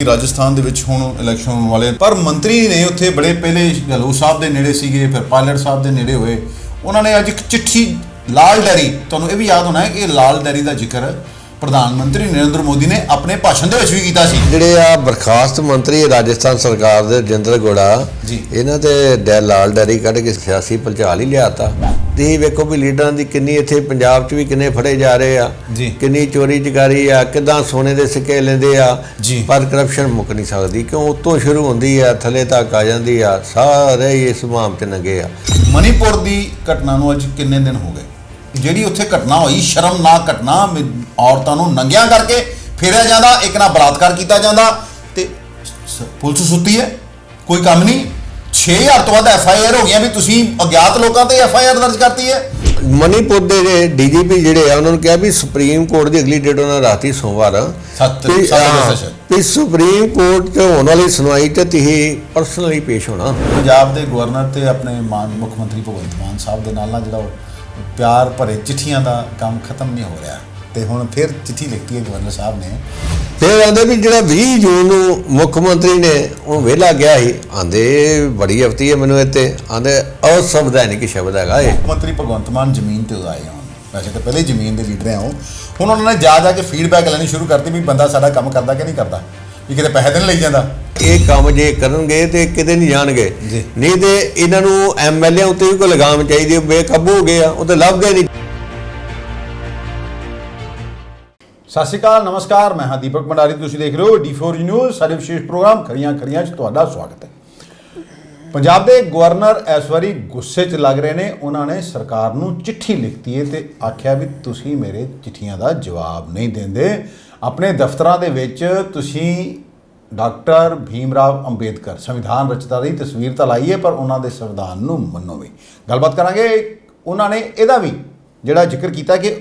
ਰਾਜਸਥਾਨ ਦੇ ਵਿੱਚ ਹੁਣ ਇਲੈਕਸ਼ਨ ਹੋਣ ਵਾਲੇ ਪਰ ਮੰਤਰੀ ਨੇ ਉੱਥੇ ਬੜੇ ਪਹਿਲੇ ਗਹਿਲੋਤ ਸਾਹਿਬ ਦੇ ਨੇੜੇ ਸੀਗੇ, ਫਿਰ ਪਾਇਲਟ ਸਾਹਿਬ ਦੇ ਨੇੜੇ ਹੋਏ। ਉਹਨਾਂ ਨੇ ਅੱਜ ਇੱਕ ਚਿੱਠੀ ਲਾਲ ਡੈਰੀ, ਤੁਹਾਨੂੰ ਇਹ ਵੀ ਯਾਦ ਹੋਣਾ ਹੈ ਕਿ ਲਾਲ ਡੈਰੀ ਦਾ ਜ਼ਿਕਰ ਪ੍ਰਧਾਨ ਮੰਤਰੀ ਨਰਿੰਦਰ ਮੋਦੀ ਨੇ ਆਪਣੇ ਭਾਸ਼ਣ ਦੇ ਵਿੱਚ ਵੀ ਕੀਤਾ ਸੀ। ਜਿਹੜੇ ਆ ਬਰਖਾਸਤ ਮੰਤਰੀ ਰਾਜਸਥਾਨ ਸਰਕਾਰ ਦੇ ਰਜਿੰਦਰ ਗੋੜਾ ਜੀ, ਇਹਨਾਂ ਤੇ ਲਾਲ ਡੈਰੀ ਕੱਢ ਕੇ ਸਿਆਸੀ ਭੁਲਚਾਲ ਹੀ ਲਿਆਤਾ। ਤੇ ਵੇਖੋ ਵੀ ਲੀਡਰਾਂ ਦੀ ਕਿੰਨੀ ਇੱਥੇ ਪੰਜਾਬ 'ਚ ਵੀ ਕਿੰਨੇ ਫੜੇ ਜਾ ਰਹੇ ਆ, ਕਿੰਨੀ ਚੋਰੀ ਚਕਾਰੀ ਆ, ਕਿੱਦਾਂ ਸੋਨੇ ਦੇ ਸਿੱਕੇ ਲੈਂਦੇ ਆ, ਪਰ ਕਰਪਸ਼ਨ ਮੁੱਕ ਨਹੀਂ ਸਕਦੀ ਕਿਉਂ ਉੱਤੋਂ ਸ਼ੁਰੂ ਹੁੰਦੀ ਆ ਥੱਲੇ ਤੱਕ ਆ ਜਾਂਦੀ ਆ। ਸਾਰੇ ਇਸ ਮੁਹਿੰਮ 'ਚ ਨੰਗੇ ਆ। ਮਣੀਪੁਰ ਦੀ ਘਟਨਾ ਨੂੰ ਅੱਜ ਕਿੰਨੇ ਦਿਨ ਹੋ ਗਏ? ਜਿਹੜੀ ਉੱਥੇ ਘਟਨਾ ਹੋਈ ਸ਼ਰਮਨਾਕ ਘਟਨਾ, ਔਰਤਾਂ ਨੂੰ ਨੰਗਿਆਂ ਕਰਕੇ ਫੇਰਿਆ ਜਾਂਦਾ, ਇੱਕ ਨਾਲ ਬਲਾਤਕਾਰ ਕੀਤਾ ਜਾਂਦਾ ਤੇ ਪੁਲਿਸ ਸੁੱਤੀ ਹੈ, ਕੋਈ ਕੰਮ ਨਹੀਂ। 6000 ਤੋਂ ਵੱਧ FIR ਹੋ ਗਈਆਂ ਵੀ ਤੁਸੀਂ ਅਗਿਆਤ ਲੋਕਾਂ ਤੇ FIR ਦਰਜ ਕਰਤੀ ਹੈ। ਮਣੀਪੁਰ ਦੇ DGP ਜਿਹੜੇ ਆ ਉਹਨਾਂ ਨੂੰ ਕਿਹਾ ਵੀ ਸੁਪਰੀਮ ਕੋਰਟ ਦੀ ਅਗਲੀ ਡੇਟ ਉਹਨਾਂ ਰਾਤੀ ਸੋਮਵਾਰ ਵੀ ਸੁਪਰੀਮ ਕੋਰਟ 'ਚ ਹੋਣ ਵਾਲੀ ਸੁਣਵਾਈ 'ਚ ਤੁਸੀਂ ਪਰਸਨਲੀ ਪੇਸ਼ ਹੋਣਾ। ਪੰਜਾਬ ਦੇ ਗਵਰਨਰ ਤੇ ਆਪਣੇ ਮੁੱਖ ਮੰਤਰੀ ਭਗਵੰਤ ਮਾਨ ਸਾਹਿਬ ਦੇ ਨਾਲ ਜਿਹੜਾ ਪਿਆਰ ਭਰੇ ਚਿੱਠੀਆਂ ਦਾ ਕੰਮ ਖਤਮ ਨਹੀਂ ਹੋ ਰਿਹਾ ਤੇ ਹੁਣ ਫਿਰ ਚਿੱਠੀ ਲਿਖਤੀ ਹੈ ਗਵਰਨਰ ਸਾਹਿਬ ਨੇ। ਫਿਰ ਆਂਦੇ ਵੀ ਜਿਹੜਾ 20 ਜੂਨ ਨੂੰ ਮੁੱਖ ਮੰਤਰੀ ਨੇ ਉਹ ਵਿਹਲਾ ਗਿਆ ਸੀ, ਆਂਦੇ ਬੜੀ ਹਫਤੀ ਹੈ ਮੈਨੂੰ ਇੱਥੇ, ਆਂਦੇ ਅਸੰਵਿਧਾਨਿਕ ਸ਼ਬਦ ਹੈਗਾ ਇਹ। ਮੁੱਖ ਮੰਤਰੀ ਭਗਵੰਤ ਮਾਨ ਜ਼ਮੀਨ ਤੇ ਆਏ ਹੋਣ, ਵੈਸੇ ਤਾਂ ਪਹਿਲੇ ਜ਼ਮੀਨ ਦੇ ਲੀਡਰ ਆ ਉਹ, ਹੁਣ ਉਹਨਾਂ ਨੇ ਜਾ ਕੇ ਫੀਡਬੈਕ ਲੈਣੀ ਸ਼ੁਰੂ ਕਰਤੀ ਵੀ ਬੰਦਾ ਸਾਡਾ ਕੰਮ ਕਰਦਾ ਕਿ ਨਹੀਂ ਕਰਦਾ, ਵੀ ਕਿਤੇ ਪੈਸੇ ਤਾਂ ਨਹੀਂ ਲਈ ਜਾਂਦਾ। ਇਹ ਕੰਮ ਜੇ ਕਰਨਗੇ ਤੇ ਕਿਤੇ ਨਹੀਂ ਜਾਣਗੇ, ਨਹੀਂ ਤੇ ਇਹਨਾਂ ਨੂੰ MLA ਉੱਤੇ ਵੀ ਕੋਈ ਲਗਾਮ ਚਾਹੀਦੀ, ਬੇਕਾਬੂ ਹੋ ਗਏ ਆ, ਉਹ ਤੇ ਲੱਭ ਗਏ ਨਹੀਂ। ਸਤਿ ਸ਼੍ਰੀ ਅਕਾਲ, ਨਮਸਕਾਰ, ਮੈਂ ਹਾਂ ਦੀਪਕ ਭੰਡਾਰੀ, ਤੁਸੀਂ ਦੇਖ ਰਹੇ ਹੋ D4 ਨਿਊਜ਼। ਸਾਡੇ ਵਿਸ਼ੇਸ਼ ਪ੍ਰੋਗਰਾਮ ਖਰੀਆਂ 'ਚ ਤੁਹਾਡਾ ਸਵਾਗਤ ਹੈ। ਪੰਜਾਬ ਦੇ ਗਵਰਨਰ ਇਸ ਵਾਰੀ ਗੁੱਸੇ 'ਚ ਲੱਗ ਰਹੇ ਨੇ। ਉਹਨਾਂ ਨੇ ਸਰਕਾਰ ਨੂੰ ਚਿੱਠੀ ਲਿਖਤੀ ਹੈ ਤੇ ਆਖਿਆ ਵੀ ਤੁਸੀਂ ਮੇਰੇ ਚਿੱਠੀਆਂ ਦਾ ਜਵਾਬ ਨਹੀਂ ਦਿੰਦੇ, ਆਪਣੇ ਦਫ਼ਤਰਾਂ ਦੇ ਵਿੱਚ ਤੁਸੀਂ ਡਾਕਟਰ ਭੀਮ ਰਾਓ ਅੰਬੇਦਕਰ ਸੰਵਿਧਾਨ ਰਚਤਾ ਦੀ ਤਸਵੀਰ ਤਾਂ ਲਾਈ ਹੈ ਪਰ ਉਹਨਾਂ ਦੇ ਸੰਵਿਧਾਨ ਨੂੰ ਮੰਨੋ ਵੀ। ਗੱਲਬਾਤ ਕਰਾਂਗੇ। ਉਹਨਾਂ ਨੇ ਇਹਦਾ ਵੀ ਜਿਹੜਾ ਜ਼ਿਕਰ ਕੀਤਾ ਕਿ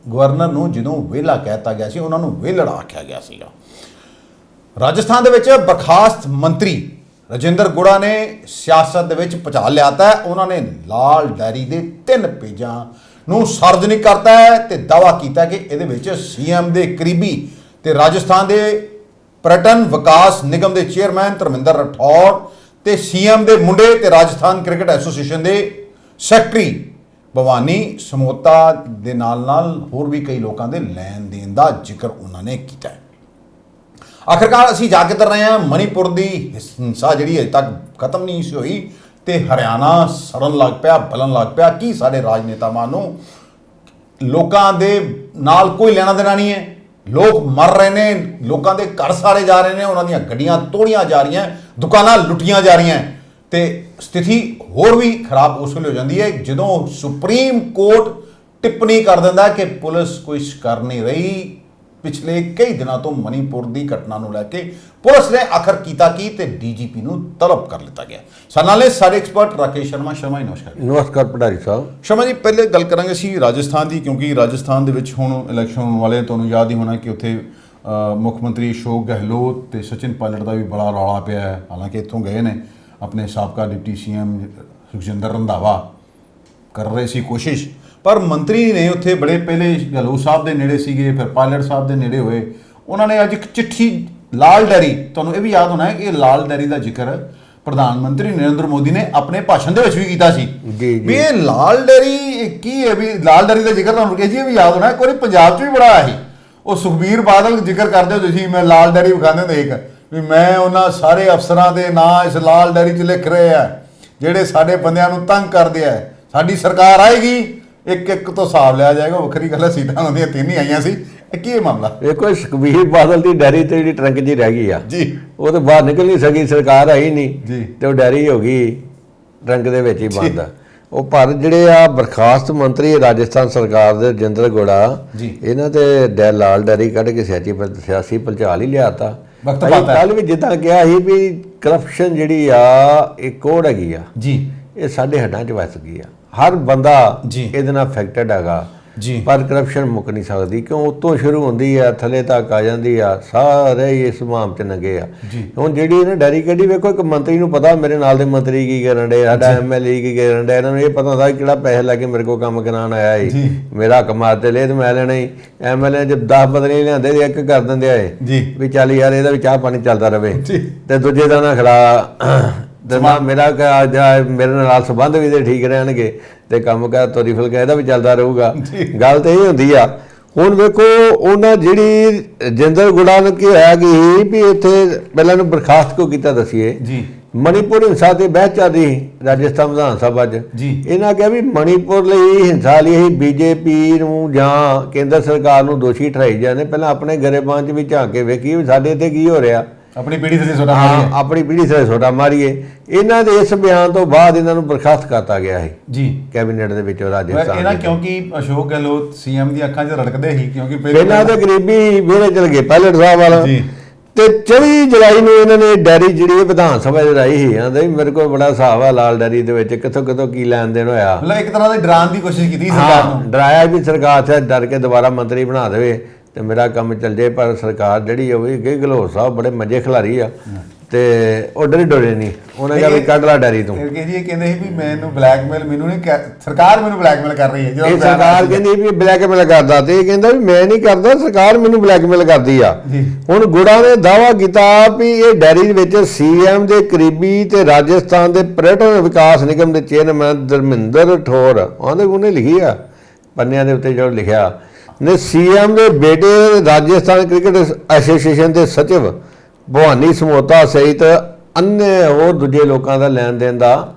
ਗਵਰਨਰ ਨੂੰ ਜਦੋਂ ਵਿਹਲਾ ਕਹਿਤਾ ਗਿਆ ਸੀ, ਉਹਨਾਂ ਨੂੰ ਵਿਹਲੜ ਆਖਿਆ ਗਿਆ ਸੀਗਾ। ਰਾਜਸਥਾਨ ਦੇ ਵਿੱਚ ਬਰਖਾਸਤ ਮੰਤਰੀ ਰਜਿੰਦਰ ਗੋੜਾ ਨੇ ਸਿਆਸਤ ਦੇ ਵਿੱਚ ਭੁਚਾਲ ਲਿਆਤਾ ਹੈ। ਉਹਨਾਂ ਨੇ ਲਾਲ ਡੈਰੀ ਦੇ 3 ਪੇਜਾਂ ਨੂੰ ਸਾਰਵਜਨਿਕ ਕਰਤਾ ਹੈ ਤੇ ਦਾਅਵਾ ਕੀਤਾ ਕਿ ਇਹਦੇ ਵਿੱਚ CM ਦੇ ਕਰੀਬੀ ਤੇ ਰਾਜਸਥਾਨ ਦੇ ਪਰਯਟਨ ਵਿਕਾਸ ਨਿਗਮ ਦੇ ਚੇਅਰਮੈਨ ਧਰਮਿੰਦਰ ਰਾਠੌਰ ਤੇ CM ਦੇ ਮੁੰਡੇ ਤੇ ਰਾਜਸਥਾਨ ਕ੍ਰਿਕਟ ਐਸੋਸੀਏਸ਼ਨ ਦੇ ਸੈਕਟਰੀ ਭਵਾਨੀ ਸਮੋਤਾ ਦੇ ਨਾਲ ਹੋਰ ਵੀ ਕਈ ਲੋਕਾਂ ਦੇ ਲੈਣ ਦੇਣ ਦਾ ਜ਼ਿਕਰ ਉਹਨਾਂ ਨੇ ਕੀਤਾ ਹੈ। ਆਖਿਰਕਾਰ ਅਸੀਂ ਜਾ ਕੇ ਕਰ ਰਹੇ ਹਾਂ ਮਣੀਪੁਰ ਦੀ ਹਿੰਸਾ ਜਿਹੜੀ ਅਜੇ ਤੱਕ ਖਤਮ ਨਹੀਂ ਸੀ ਹੋਈ ਤੇ ਹਰਿਆਣਾ ਸੜਨ ਲੱਗ ਪਿਆ, ਬਲਣ ਲੱਗ ਪਿਆ। ਕੀ ਸਾਡੇ ਰਾਜਨੇਤਾਵਾਂ ਨੂੰ ਲੋਕਾਂ ਦੇ ਨਾਲ ਕੋਈ ਲੈਣਾ ਦੇਣਾ ਨਹੀਂ ਹੈ? ਲੋਕ ਮਰ ਰਹੇ ਨੇ, ਲੋਕਾਂ ਦੇ ਘਰ ਸਾੜੇ ਜਾ ਰਹੇ ਨੇ, ਉਹਨਾਂ ਦੀਆਂ ਗੱਡੀਆਂ ਤੋੜੀਆਂ ਜਾ ਰਹੀਆਂ, ਦੁਕਾਨਾਂ ਲੁੱਟੀਆਂ ਜਾ ਰਹੀਆਂ ਤੇ ਸਥਿਤੀ ਹੋਰ ਵੀ ਖਰਾਬ ਉਸ ਵੇਲੇ ਹੋ ਜਾਂਦੀ ਹੈ ਜਦੋਂ ਸੁਪਰੀਮ ਕੋਰਟ ਟਿੱਪਣੀ ਕਰ ਦਿੰਦਾ ਕਿ ਪੁਲਿਸ ਕੁਛ ਕਰ ਨਹੀਂ ਰਹੀ। ਪਿਛਲੇ ਕਈ ਦਿਨਾਂ ਤੋਂ ਮਣੀਪੁਰ ਦੀ ਘਟਨਾ ਨੂੰ ਲੈ ਕੇ ਪੁਲਿਸ ਨੇ ਆਖਰ ਕੀਤਾ ਕੀ ਤੇ DGP ਨੂੰ ਤਲਬ ਕਰ ਲਿੱਤਾ ਗਿਆ। ਸਾਡੇ ਨਾਲ ਸਾਡੇ ਐਕਸਪਰਟ ਰਾਕੇਸ਼ ਸ਼ਰਮਾ ਜੀ, ਨਮਸਕਾਰ। ਨਮਸਕਾਰ ਭੰਡਾਰੀ ਸਾਹਿਬ। ਸ਼ਰਮਾ ਜੀ, ਪਹਿਲੇ ਗੱਲ ਕਰਾਂਗੇ ਅਸੀਂ ਰਾਜਸਥਾਨ ਦੀ, ਕਿਉਂਕਿ ਰਾਜਸਥਾਨ ਦੇ ਵਿੱਚ ਹੁਣ ਇਲੈਕਸ਼ਨ ਹੋਣ ਵਾਲੇ। ਤੁਹਾਨੂੰ ਯਾਦ ਹੀ ਹੋਣਾ ਕਿ ਉੱਥੇ ਮੁੱਖ ਮੰਤਰੀ ਅਸ਼ੋਕ ਗਹਿਲੋਤ ਤੇ ਸਚਿਨ ਪਾਇਲਟ ਦਾ ਵੀ ਬੜਾ ਰੌਲਾ ਪਿਆ ਹੈ। ਹਾਲਾਂਕਿ ਇੱਥੋਂ ਗਏ ਨੇ ਆਪਣੇ ਸਾਬਕਾ ਡਿਪਟੀ CM ਸੁਖਜਿੰਦਰ ਰੰਧਾਵਾ ਕਰ ਰਹੇ ਸੀ ਕੋਸ਼ਿਸ਼, ਪਰ ਮੰਤਰੀ ਨੇ ਉੱਥੇ ਬੜੇ ਪਹਿਲੇ ਗਹਿਲੋਤ ਸਾਹਿਬ ਦੇ ਨੇੜੇ ਸੀਗੇ, ਫਿਰ ਪਾਇਲਟ ਸਾਹਿਬ ਦੇ ਨੇੜੇ ਹੋਏ। ਉਹਨਾਂ ਨੇ ਅੱਜ ਇੱਕ ਚਿੱਠੀ ਲਾਲ ਡੈਰੀ, ਤੁਹਾਨੂੰ ਇਹ ਵੀ ਯਾਦ ਹੋਣਾ ਹੈ ਕਿ ਲਾਲ ਡੈਰੀ ਦਾ ਜ਼ਿਕਰ ਪ੍ਰਧਾਨ ਮੰਤਰੀ ਨਰਿੰਦਰ ਮੋਦੀ ਨੇ ਆਪਣੇ ਭਾਸ਼ਣ ਦੇ ਵਿੱਚ ਵੀ ਕੀਤਾ ਸੀ ਵੀ ਇਹ ਲਾਲ ਡੈਰੀ ਕੀ ਹੈ। ਵੀ ਲਾਲ ਡੈਰੀ ਦਾ ਜ਼ਿਕਰ ਤੁਹਾਨੂੰ ਜੀ ਵੀ ਯਾਦ ਹੋਣਾ, ਕੋਈ ਪੰਜਾਬ 'ਚ ਵੀ ਬੜਾ ਆਇਆ ਸੀ। ਉਹ ਸੁਖਬੀਰ ਬਾਦਲ ਜ਼ਿਕਰ ਕਰਦੇ ਹੋ ਤੁਸੀਂ, ਮੈਂ ਲਾਲ ਡੈਰੀ ਵਿਖਾਉਂਦੇ ਹੁੰਦੇ ਇੱਕ ਵੀ ਮੈਂ ਉਹਨਾਂ ਸਾਰੇ ਅਫਸਰਾਂ ਦੇ ਨਾਂ ਇਸ ਲਾਲ ਡੈਰੀ 'ਚ ਲਿਖ ਰਹੇ ਆ ਜਿਹੜੇ ਸਾਡੇ ਬੰਦਿਆਂ ਨੂੰ ਤੰਗ ਕਰਦੇ ਆ। ਸਾਡੀ ਸਰਕਾਰ ਆਏਗੀ, ਇੱਕ ਤੋਂ ਹਿਸਾਬ ਲਿਆ ਜਾਏਗਾ। ਵੱਖਰੀ ਗੱਲ ਹੈ ਸੀਟਾਂ ਉਹਦੀਆਂ 3 ਹੀ ਆਈਆਂ ਸੀ। ਕੀ ਇਹ ਮਾਮਲਾ? ਦੇਖੋ ਸੁਖਬੀਰ ਬਾਦਲ ਦੀ ਡੈਰੀ ਤੇ ਜਿਹੜੀ ਟਰੰਕ ਜੀ ਰਹਿ ਗਈ ਆ ਜੀ, ਉਹ ਤਾਂ ਬਾਹਰ ਨਿਕਲ ਨਹੀਂ ਸਕੀ, ਸਰਕਾਰ ਆਈ ਨਹੀਂ ਜੀ ਤੇ ਉਹ ਡੈਰੀ ਹੋ ਗਈ ਟਰੰਕ ਦੇ ਵਿੱਚ ਹੀ ਬੰਦ ਆ ਉਹ। ਪਰ ਜਿਹੜੇ ਆ ਬਰਖਾਸਤ ਮੰਤਰੀ ਰਾਜਸਥਾਨ ਸਰਕਾਰ ਦੇ ਰਜਿੰਦਰ ਗੋੜਾ ਜੀ, ਇਹਨਾਂ ਤੇ ਲਾਲ ਡੈਰੀ ਕੱਢ ਕੇ ਸਿਆਸੀ ਭੁਲਚਾਲ ਹੀ ਲਿਆਤਾ। ਕੱਲ ਵੀ ਜਿੱਦਾਂ ਕਿਹਾ ਸੀ ਵੀ ਕਰਪਸ਼ਨ ਜਿਹੜੀ ਆ ਇਹ ਕੋੜ ਹੈਗੀ ਆ ਜੀ, ਇਹ ਸਾਡੇ ਹੱਡਾਂ 'ਚ ਵੱਸ ਗਈ ਆ। ਹਰ ਬੰਦਾ ਇਹਦੇ ਨਾਲ ਅਫੈਕਟਡ ਹੈਗਾ। ਜੀ। ਪਰ ਕਰਪਸ਼ਨ ਮੁੱਕ ਨਹੀਂ ਸਕਦੀ, ਕਿਉਂ ਉੱਤੋਂ ਸ਼ੁਰੂ ਹੁੰਦੀ ਆ ਥੱਲੇ ਤੱਕ ਆ ਜਾਂਦੀ ਆ, ਸਾਰੇ ਹੀ ਇਸ ਮੁਹਿੰਮ 'ਚ ਨੰਗੇ ਆ। ਹੁਣ ਜਿਹੜੀ ਇਹਨੇ ਡੈਰੀ ਕੱਢੀ, ਵੇਖੋ ਇੱਕ ਮੰਤਰੀ ਨੂੰ ਪਤਾ ਮੇਰੇ ਨਾਲ ਦੇ ਮੰਤਰੀ ਕੀ ਕਰਨ ਡੇ, ਸਾਡਾ MLA ਕੀ ਕਰਨ ਡਿਆ, ਇਹਨਾਂ ਨੂੰ ਇਹ ਪਤਾ ਹੁੰਦਾ ਕਿਹੜਾ ਪੈਸੇ ਲੈ ਕੇ ਮੇਰੇ ਕੋਲ ਕੰਮ ਕਰਾਉਣ ਆਇਆ ਸੀ, ਮੇਰਾ ਹੱਕ ਮਾਰਤੇ ਲੈ ਤੇ ਮੈਂ ਲੈਣਾ ਹੀ। MLA ਜਦ 10 ਬਦਲੇ ਲਿਆਂਦੇ ਤੇ ਇੱਕ ਕਰ ਦਿੰਦੇ ਆਏ ਵੀ ਚੱਲ ਯਾਰ ਇਹਦਾ ਵੀ ਚਾਹ ਪਾਣੀ ਚੱਲਦਾ ਰਵੇ, ਤੇ ਦੂਜੇ ਦਾ ਨਾ ਖੜਾ ਤੇ ਨਾ ਮੇਰਾ ਮੇਰੇ ਨਾਲ ਸੰਬੰਧ ਵੀ ਤੇ ਠੀਕ ਰਹਿਣਗੇ ਤੇ ਕੰਮ ਕਰ ਤੋਰੀ ਫੁਲਕਾ ਇਹਦਾ ਵੀ ਚੱਲਦਾ ਰਹੂਗਾ। ਗੱਲ ਤੇ ਇਹ ਹੁੰਦੀ ਆ। ਹੁਣ ਵੇਖੋ ਉਹਨਾਂ ਜਿਹੜੀ ਜਿੰਦਰ ਗੁੜਾ ਨੂੰ ਕੀ ਹੋਇਆ ਕਿ ਵੀ ਇੱਥੇ ਪਹਿਲਾਂ ਨੂੰ ਬਰਖਾਸਤ ਕਿਉਂ ਕੀਤਾ ਦੱਸੀਏ ਜੀ। ਮਣੀਪੁਰ ਹਿੰਸਾ ਤੇ ਬਹਿਸ ਚੱਲ ਰਹੀ ਰਾਜਸਥਾਨ ਵਿਧਾਨ ਸਭਾ 'ਚ। ਇਹਨਾਂ ਕਿਹਾ ਵੀ ਮਣੀਪੁਰ ਲਈ ਹਿੰਸਾ ਲਈ ਅਸੀਂ BJP ਨੂੰ ਜਾਂ ਕੇਂਦਰ ਸਰਕਾਰ ਨੂੰ ਦੋਸ਼ੀ ਠਹਿਰਾਈ ਜਾਂਦੇ, ਪਹਿਲਾਂ ਆਪਣੇ ਗਰੇਬਾਨ 'ਚ ਵੀ ਝਾਕ ਕੇ ਵੇਖੀਏ ਵੀ ਸਾਡੇ ਇੱਥੇ ਕੀ ਹੋ ਰਿਹਾ, ਆਪਣੀ ਪੀੜ੍ਹੀ ਸਿਰੇ ਛੋਟਾ ਮਾਰੀਏ, ਆਪਣੀ ਪੀੜ੍ਹੀ ਸਿਰੇ ਛੋਟਾ ਮਾਰੀਏ। ਇਹਨਾਂ ਦੇ ਇਸ ਬਿਆਨ ਤੋਂ ਬਾਅਦ ਇਹਨਾਂ ਨੂੰ ਬਰਖਾਸਤ ਕਰਤਾ ਗਿਆ ਹੈ ਜੀ ਕੈਬਨਿਟ ਦੇ ਵਿੱਚੋਂ ਰਾਜਸਥਾਨ। ਇਹਨਾਂ ਕਿਉਂਕਿ ਅਸ਼ੋਕ ਗਹਿਲੋਤ CM ਦੀ ਅੱਖਾਂ 'ਚ ਰੜਕਦੇ ਸੀ, ਕਿਉਂਕਿ ਪਹਿਲਾਂ ਤਾਂ ਗਰੀਬੀ ਵਿਹੜੇ ਚਲ ਗਏ ਪਾਇਲਟ ਸਾਹਿਬ ਵਾਲਾ, ਤੇ 24 ਜੁਲਾਈ ਨੂੰ ਇਹਨਾਂ ਨੇ ਡੈਰੀ ਜਿਹੜੀ ਵਿਧਾਨ ਸਭਾ 'ਚ ਰਾਈ ਸੀ, ਆਂਦੇ ਮੇਰੇ ਕੋਲ ਬੜਾ ਹਿਸਾਬ ਆ ਲਾਲ ਡੈਰੀ ਦੇ ਵਿੱਚ ਕਿੱਥੋਂ ਕੀ ਲੈਣ ਦੇਣ ਹੋਇਆ। ਮਤਲਬ ਇੱਕ ਤਰ੍ਹਾਂ ਦੀ ਡਰਾਉਣ ਦੀ ਕੋਸ਼ਿਸ਼ ਕੀਤੀ ਸਰਕਾਰ ਨੂੰ, ਡਰਾਇਆ ਵੀ ਸਰਕਾਰ ਤੇ ਡਰ ਕੇ ਦੁਬਾਰਾ ਮੰਤਰੀ ਬਣਾ ਦੇਵੇ ਤੇ ਮੇਰਾ ਕੰਮ ਚੱਲ ਜੇ। ਪਰ ਸਰਕਾਰ ਜਿਹੜੀ ਹੋਈ ਗਈ ਗਹਿਲੋਤ ਸਾਹਿਬ ਬੜੇ ਮੱਜੇ ਖਿਲਾਰੀ ਆ ਤੇ ਉਹ ਡਰੇ ਡੋਰੇ ਨਹੀਂ, ਉਹਨੇ ਕਿਹਾ ਵੀ ਕੱਢ ਲਾ ਡੈਰੀ ਤੋਂ। ਇਹ ਕਹਿੰਦੇ ਸੀ ਵੀ ਮੈਨੂੰ ਬਲੈਕਮੇਲ, ਮੈਨੂੰ ਨਹੀਂ ਸਰਕਾਰ ਮੈਨੂੰ ਬਲੈਕਮੇਲ ਕਰ ਰਹੀ ਹੈ। ਇਹ ਸਰਕਾਰ ਕਹਿੰਦੀ ਵੀ ਬਲੈਕਮੇਲ ਕਰਦਾ, ਤੇ ਇਹ ਕਹਿੰਦਾ ਵੀ ਮੈਂ ਨਹੀਂ ਕਰਦਾ, ਸਰਕਾਰ ਮੈਨੂੰ ਬਲੈਕਮੇਲ ਕਰਦੀ ਆ। ਹੁਣ ਗੁੜਾ ਨੇ ਦਾਅਵਾ ਕੀਤਾ ਵੀ ਇਹ ਡੈਰੀ ਦੇ ਵਿੱਚ CM ਦੇ ਕਰੀਬੀ ਤੇ ਰਾਜਸਥਾਨ ਦੇ ਪਰਯਟਨ ਵਿਕਾਸ ਨਿਗਮ ਦੇ ਚੇਅਰਮੈਨ ਧਰਮਿੰਦਰ ਠੋਰ ਉਹਨੇ ਲਿਖੀ ਆ ਪੰਨਿਆਂ ਦੇ ਉੱਤੇ, ਜੋ ਲਿਖਿਆ ਨੇ CM ਦੇ ਬੇਟੇ ਰਾਜਸਥਾਨ ਕ੍ਰਿਕਟ ਐਸੋਸੀਏਸ਼ਨ ਦੇ ਸਚਿਵ ਭਵਾਨੀ ਸਮੋਤਾ ਸਹਿਤ ਅੰਨੇ ਹੋਰ ਦੂਜੇ ਲੋਕਾਂ ਦਾ ਲੈਣ ਦੇਣ ਦਾ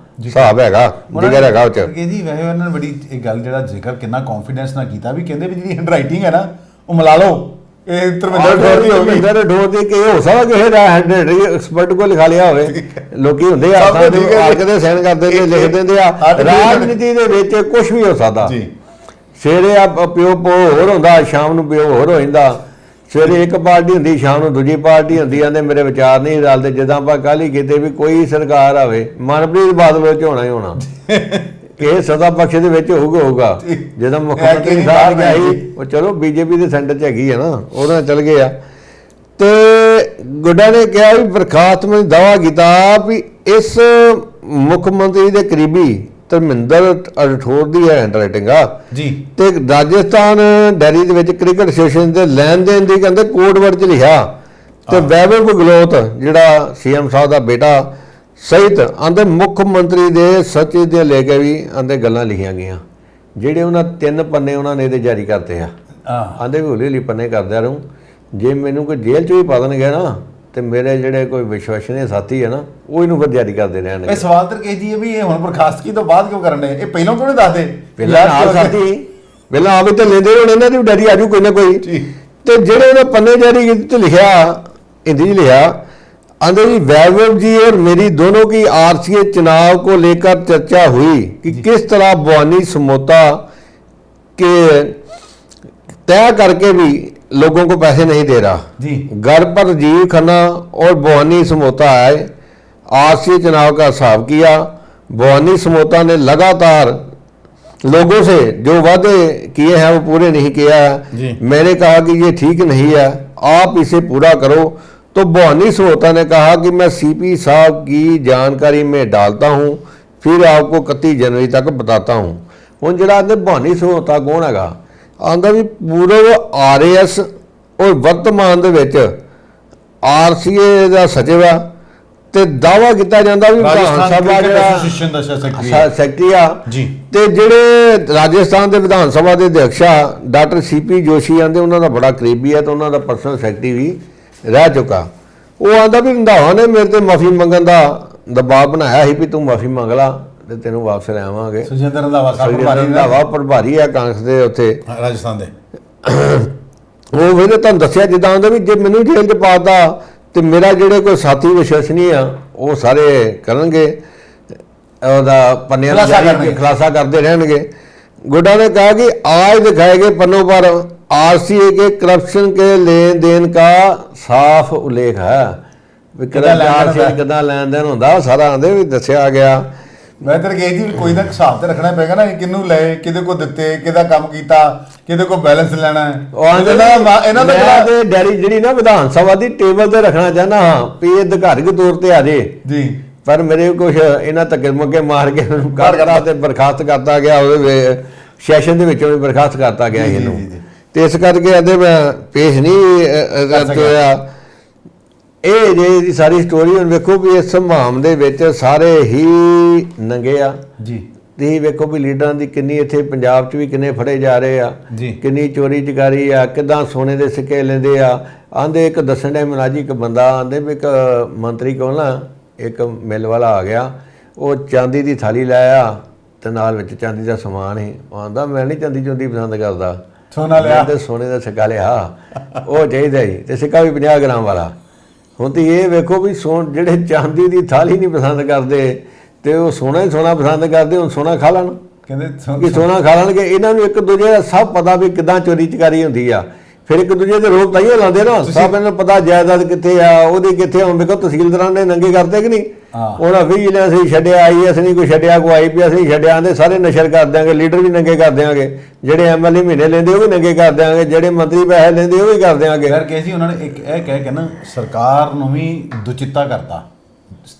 ਹਿਸਾਬ ਹੈਗਾ, ਜ਼ਿਕਰ ਹੈਗਾ ਉਹ 'ਚ। ਜੀ ਵੈਸੇ ਉਹਨਾਂ ਨੇ ਬੜੀ ਇੱਕ ਗੱਲ ਜਿਹੜਾ ਜ਼ਿਕਰ ਕਿੰਨਾ ਕੌਨਫੀਡੈਂਸ ਨਾਲ ਕੀਤਾ ਵੀ ਕਹਿੰਦੇ ਵੀ ਜਿਹੜੀ ਹੈਂਡਰਾਈਟਿੰਗ ਹੈ ਨਾ ਉਹ ਮਿਲਾ ਲਓ, ਇਹ ਧਰਮਿੰਦਰ ਠੋਰ ਦੀ ਹੋ ਗਈ। ਧਰਮਿੰਦਰ ਠੋਰ ਦੀ ਕਿ ਹੋ ਸਕਦਾ ਕਿਸੇ ਦਾ ਹੈਂਡਰਾਈਟਿੰਗ ਐਕਸਪਰਟ ਕੋਲ ਲਿਖਾ ਲਿਆ ਹੋਵੇ। ਲੋਕੀ ਹੁੰਦੇ ਆ ਹੱਥਾਂ ਦੇ ਆਲਕਦੇ ਸਾਈਨ ਕਰਦੇ ਨੇ, ਲਿਖ ਦਿੰਦੇ ਆ। ਰਾਜਨੀਤੀ ਦੇ ਵਿੱਚ ਕੁਝ ਵੀ ਹੋ ਸਕਦਾ। ਸਵੇਰੇ ਆ ਪਿਓ ਹੋਰ ਹੁੰਦਾ, ਸ਼ਾਮ ਨੂੰ ਪਿਓ ਹੋਰ ਹੋ ਜਾਂਦਾ। ਸਵੇਰੇ ਇੱਕ ਪਾਰਟੀ ਹੁੰਦੀ, ਸ਼ਾਮ ਨੂੰ ਦੂਜੀ ਪਾਰਟੀ ਹੁੰਦੀ। ਆਂਦੇ ਮੇਰੇ ਵਿਚਾਰ ਨਹੀਂ ਰਲਦੇ। ਜਿੱਦਾਂ ਆਪਾਂ ਕੱਲ੍ਹ ਹੀ ਕਿਤੇ ਵੀ ਕੋਈ ਸਰਕਾਰ ਆਵੇ, ਮਨਪ੍ਰੀਤ ਬਾਦਲ ਵਿੱਚ ਹੋਣਾ ਹੀ ਹੋਣਾ, ਇਹ ਸਦਾ ਪਕਸ਼ ਦੇ ਵਿੱਚ ਹੋਊਗਾ। ਜਦੋਂ ਮੁੱਖ ਮੰਤਰੀ ਸਾਹਿਬ ਗਿਆ ਸੀ, ਉਹ ਚਲੋ BJP ਦੇ ਸੈਂਟਰ 'ਚ ਹੈਗੀ ਆ ਨਾ, ਉਹਦੇ ਨਾਲ ਚੱਲ ਗਏ ਆ। ਤੇ ਗੁੱਡਾ ਨੇ ਕਿਹਾ ਵੀ ਬਰਖਾਸਤ ਵਿੱਚ ਦਾਅਵਾ ਕੀਤਾ ਵੀ ਇਸ ਮੁੱਖ ਮੰਤਰੀ ਦੇ ਕਰੀਬੀ ਧਰਮਿੰਦਰ ਠੋਰ ਦੀ ਹੈਂਡਰਾਈਟਿੰਗ ਆ ਜੀ। ਤੇ ਰਾਜਸਥਾਨ ਡੈਰੀ ਦੇ ਵਿੱਚ ਕ੍ਰਿਕਟ ਐਸੋਸੀਏਸ਼ਨ ਦੇ ਲੈਣ ਦੇਣ ਦੀ ਕਹਿੰਦੇ ਕੋਡ ਵਰਡ 'ਚ ਲਿਖਿਆ। ਤੇ ਵੈਭਵ ਗਹਿਲੋਤ ਜਿਹੜਾ CM ਸਾਹਿਬ ਦਾ ਬੇਟਾ ਸਹਿਤ ਆਂਦੇ ਮੁੱਖ ਮੰਤਰੀ ਦੇ ਸਚਿਵ ਦੇ ਲੈ ਕੇ ਵੀ ਆਂਦੇ ਗੱਲਾਂ ਲਿਖੀਆਂ ਗਈਆਂ। ਜਿਹੜੇ ਉਹਨਾਂ 3 ਪੰਨੇ ਉਹਨਾਂ ਨੇ ਇਹਦੇ ਜਾਰੀ ਕਰਤੇ ਆ। ਆਂਦੇ ਵੀ ਹੌਲੀ ਹੌਲੀ ਪੰਨੇ ਕਰਦਿਆਂ ਰਹੂੰ, ਜੇ ਮੈਨੂੰ ਕੋਈ ਜੇਲ੍ਹ 'ਚ ਵੀ ਪਾ ਦੇਣਗੇ ਨਾ ਤੇ ਮੇਰੇ ਜਿਹੜੇ ਕੋਈ ਵਿਸ਼ਵਾਸਨੀय ਸਾਥੀ ਹੈ ਨਾ, ਉਹ ਇਹਨੂੰ ਫਿਰ ਜਾਰੀ ਕਰਦੇ ਰਹਿਣਗੇ। ਇਹ ਸਵਾਲ ਤਾਂ ਜੀ ਹੈ ਵੀ ਇਹ ਹੁਣ ਬਰਖਾਸਤਗੀ ਤੋਂ ਬਾਅਦ ਕਿਉਂ ਕਰਨ ਦੇ? ਇਹ ਪਹਿਲਾਂ ਕਿਉਂ ਨਹੀਂ ਦੱਸਦੇ? ਪਹਿਲਾਂ ਨਾਲ ਸਾਥੀ ਪਹਿਲਾਂ ਆਵੇ ਤਾਂ ਲੈਂਦੇ ਹੋਣ, ਇਹਨਾਂ ਦੀ ਡੈਰੀ ਆਜੂ ਕੋਈ ਨਾ ਕੋਈ। ਤੇ ਜਿਹੜੇ ਉਹਨੇ ਪੰਨੇ ਜਾਰੀ ਕੀਤੇ ਲਿਖਿਆ, ਹਿੰਦੀ 'ਚ ਲਿਖਿਆ, आंधे वैभव जी और मेरी दोनों की RCA चुनाव को लेकर चर्चा हुई कि किस तरह भवानी समोता के तय करके भी लोगों को पैसे नहीं दे रहा जी। घर पर राजीव खन्ना और भवानी समोता आए, RCA चुनाव का हिसाब किया। भवानी समोता ने लगातार लोगों से जो वादे किए हैं वो पूरे नहीं किया है। मैंने कहा कि ये ठीक नहीं है, आप इसे पूरा करो। तो भवानी समोता ने कहा कि मैं CP साहब की जानकारी में डालता हूँ, फिर आपको 31 जनवरी तक बताता हूँ। ਹੁਣ ਜਿਹੜਾ ਆਂਦੇ ਭਵਾਨੀ ਸਮੋਤਾ ਕੌਣ ਹੈਗਾ? ਆਂਦਾ ਵੀ ਪੂਰਵ RAS ਔਰ ਵਰਤਮਾਨ ਦੇ ਵਿੱਚ RCA ਦਾ ਸਚਿਵ ਆ। ਤੇ ਦਾਅਵਾ ਕੀਤਾ ਜਾਂਦਾ ਵੀ ਵਿਧਾਨ ਸਭਾ ਜਿਹੜਾ ਸੈਕਟਰੀ ਆ ਜੀ। ਤੇ ਜਿਹੜੇ ਰਾਜਸਥਾਨ ਦੇ ਵਿਧਾਨ ਸਭਾ ਦੇ ਅਧਿਕਸ਼ ਆ ਡਾਕਟਰ CP ਜੋਸ਼ੀ ਆਂਦੇ ਉਹਨਾਂ ਦਾ ਬੜਾ ਕਰੀਬੀ ਆ ਤੇ ਉਹਨਾਂ ਦਾ ਪਰਸਨਲ ਸੈਕਟਰੀ ਵੀ ਰਹਿ ਚੁੱਕਾ। ਉਹ ਆਂਦਾ ਵੀ ਰੰਧਾਵਾ ਨੇ ਮੇਰੇ ਤੇ ਮਾਫੀ ਮੰਗਣ ਦਾ ਦਬਾਅ ਬਣਾਇਆ ਸੀ ਵੀ ਤੂੰ ਮਾਫੀ ਮੰਗ ਲਾ ਤੇ ਤੈਨੂੰ ਵਾਪਸ ਲੈ ਆਵਾਂਗੇ। ਸੁਜਿੰਦਰ ਰੰਧਾਵਾ ਪ੍ਰਭਾਰੀ ਆ ਕਾਂਗਰਸ ਦੇ ਉੱਥੇ ਰਾਜਸਥਾਨ ਦੇ। ਉਹ ਵੀ ਤੁਹਾਨੂੰ ਦੱਸਿਆ ਜਿੱਦਾਂ ਆਂਦਾ ਵੀ ਜੇ ਮੈਨੂੰ ਜੇਲ੍ਹ 'ਚ ਪਾਤਾ ਤੇ ਮੇਰਾ ਜਿਹੜੇ ਕੋਈ ਸਾਥੀ ਵਿਸ਼ਵਸਨੀय ਆ ਉਹ ਸਾਰੇ ਕਰਨਗੇ ਉਹਦਾ ਪੰਨਿਆਂ ਦਾ ਖੁਲਾਸਾ ਕਰਦੇ ਰਹਿਣਗੇ। गुड्डा ने कहा कि आज दिखाए गए पन्नों पर RCA के करप्शन के लेन देन का साफ उल्लेख है। किदा लैन देन होंदा सारा आंदे भी दस्सिया गया। ਮੈਂ ਤਾਂ ਕਹੀ ਜੀ ਕੋਈ ਨਾ ਹਿਸਾਬ ਤੇ ਰੱਖਣਾ ਪੈਗਾ ਨਾ, ਕਿਹਨੂੰ ਲਏ, ਕਿਹਦੇ ਕੋ ਦਿੱਤੇ, ਕਿਹਦਾ ਕੰਮ ਕੀਤਾ, ਕਿਹਦੇ ਕੋ ਬੈਲੈਂਸ ਲੈਣਾ ਹੈ। ਇਹਨਾਂ ਦਾ ਡੈਰੀ ਜਿਹੜੀ ਨਾ ਵਿਧਾਨ ਸਭਾ ਦੀ ਟੇਬਲ ਤੇ ਰੱਖਣਾ ਚਾਹੁੰਦਾ ਹਾਂ ਵੀ ਇਹ ਅਧਿਕਾਰਿਕ ਤੌਰ ਤੇ ਆ ਜੇ ਜੀ, ਪਰ ਮੇਰੇ ਕੁਝ ਇਹਨਾਂ ਧੱਕੇ ਮੁੱਕੇ ਮਾਰ ਕੇ ਘਰ ਤੇ ਬਰਖਾਸਤ ਕਰਤਾ ਗਿਆ, ਉਹਦੇ ਸੈਸ਼ਨ ਦੇ ਵਿੱਚੋਂ ਵੀ ਬਰਖਾਸਤ ਕਰਤਾ ਗਿਆ ਇਹਨੂੰ, ਤੇ ਇਸ ਕਰਕੇ ਅਦੇ ਮੈਂ ਪੇਸ਼ ਨਹੀਂ ਹੋਇਆ। ਇਹ ਜਿਹੜੀ ਸਾਰੀ ਸਟੋਰੀ ਹੁਣ ਵੇਖੋ ਵੀ ਇਸ ਮਾਮ ਦੇ ਵਿੱਚ ਸਾਰੇ ਹੀ ਨੰਗੇ ਆ ਜੀ। ਤੁਸੀਂ ਵੇਖੋ ਵੀ ਲੀਡਰਾਂ ਦੀ ਕਿੰਨੀ ਇੱਥੇ ਪੰਜਾਬ 'ਚ ਵੀ ਕਿੰਨੇ ਫੜੇ ਜਾ ਰਹੇ ਆ, ਕਿੰਨੀ ਚੋਰੀ ਚਕਾਰੀ ਆ, ਕਿੱਦਾਂ ਸੋਨੇ ਦੇ ਸਿੱਕੇ ਲੈਂਦੇ ਆ। ਆਂਦੇ ਇੱਕ ਦੱਸਣ ਦੇ ਮਨਾਜੀ ਇੱਕ ਬੰਦਾ ਆਂਦੇ ਵੀ ਇੱਕ ਮੰਤਰੀ ਕੋਲ ਨਾ ਇੱਕ ਮਿਲ ਵਾਲਾ ਆ ਗਿਆ, ਉਹ ਚਾਂਦੀ ਦੀ ਥਾਲੀ ਲਾਇਆ ਤੇ ਨਾਲ ਵਿੱਚ ਚਾਂਦੀ ਦਾ ਸਮਾਨ ਸੀ। ਆਂਦਾ ਮੈਂ ਨਹੀਂ ਚਾਂਦੀ ਚੁੰਦੀ ਪਸੰਦ ਕਰਦਾ, ਸੋਨਾ ਲਿਆ ਤੇ ਸੋਨੇ ਦਾ ਸਿੱਕਾ ਲਿਆ, ਉਹ ਚਾਹੀਦਾ ਜੀ, ਤੇ ਸਿੱਕਾ ਵੀ 50 ਗ੍ਰਾਮ ਵਾਲਾ। ਹੁਣ ਤੇ ਇਹ ਵੇਖੋ ਵੀ ਜਿਹੜੇ ਚਾਂਦੀ ਦੀ ਥਾਲੀ ਨਹੀਂ ਪਸੰਦ ਕਰਦੇ ਤੇ ਉਹ ਸੋਨਾ ਹੀ ਸੋਨਾ ਪਸੰਦ ਕਰਦੇ, ਹੁਣ ਸੋਨਾ ਖਾ ਲੈਣ, ਕਹਿੰਦੇ ਕਿ ਸੋਨਾ ਖਾ ਲੈਣਗੇ। ਇਹਨਾਂ ਨੂੰ ਇੱਕ ਦੂਜੇ ਦਾ ਸਭ ਪਤਾ ਵੀ ਕਿੱਦਾਂ ਚੋਰੀ ਚਕਾਰੀ ਹੁੰਦੀ ਆ, ਫਿਰ ਇੱਕ ਦੂਜੇ ਦੇ ਰੋਪ ਤਾਈਓ ਲਾਉਂਦੇ ਨਾ, ਸਭ ਇਹਨਾਂ ਨੂੰ ਪਤਾ ਜਾਇਦਾਦ ਕਿੱਥੇ ਆ, ਉਹਦੀ ਕਿੱਥੇ। ਹੁਣ ਵੇਖੋ ਤਹਿਸੀਲਦਾਰਾਂ ਨੇ ਨੰਗੇ ਕਰਤੇ ਕਿ ਨਹੀਂ, ਉਹਨਾਂ ਵਿਜੀਲੈਂਸ ਅਸੀਂ ਛੱਡਿਆ, ਆਈਐਸ ਨਹੀਂ ਕੋਈ ਛੱਡਿਆ, ਕੋਈ ਆਈਪੀਐਸ ਨਹੀਂ ਛੱਡਿਆ, ਆਂਦੇ ਸਾਰੇ ਨਸ਼ਰ ਕਰ ਦਿਆਂਗੇ, ਲੀਡਰ ਵੀ ਨੰਗੇ ਕਰ ਦਿਆਂਗੇ, ਜਿਹੜੇ ਐਮਐਲਏ ਮਹੀਨੇ ਲੈਂਦੇ ਉਹ ਵੀ ਨੰਗੇ ਕਰ ਦਿਆਂਗੇ, ਜਿਹੜੇ ਮੰਤਰੀ ਪੈਸੇ ਲੈਂਦੇ ਉਹ ਵੀ ਕਰ ਦਿਆਂਗੇ। ਯਾਰ ਕਹੇ ਜੀ ਉਹਨਾਂ ਨੇ ਇੱਕ ਇਹ ਕਹਿ ਕੇ ਨਾ ਸਰਕਾਰ ਨੂੰ ਵੀ ਦੁਚਿੱਤਾ ਕਰਤਾ,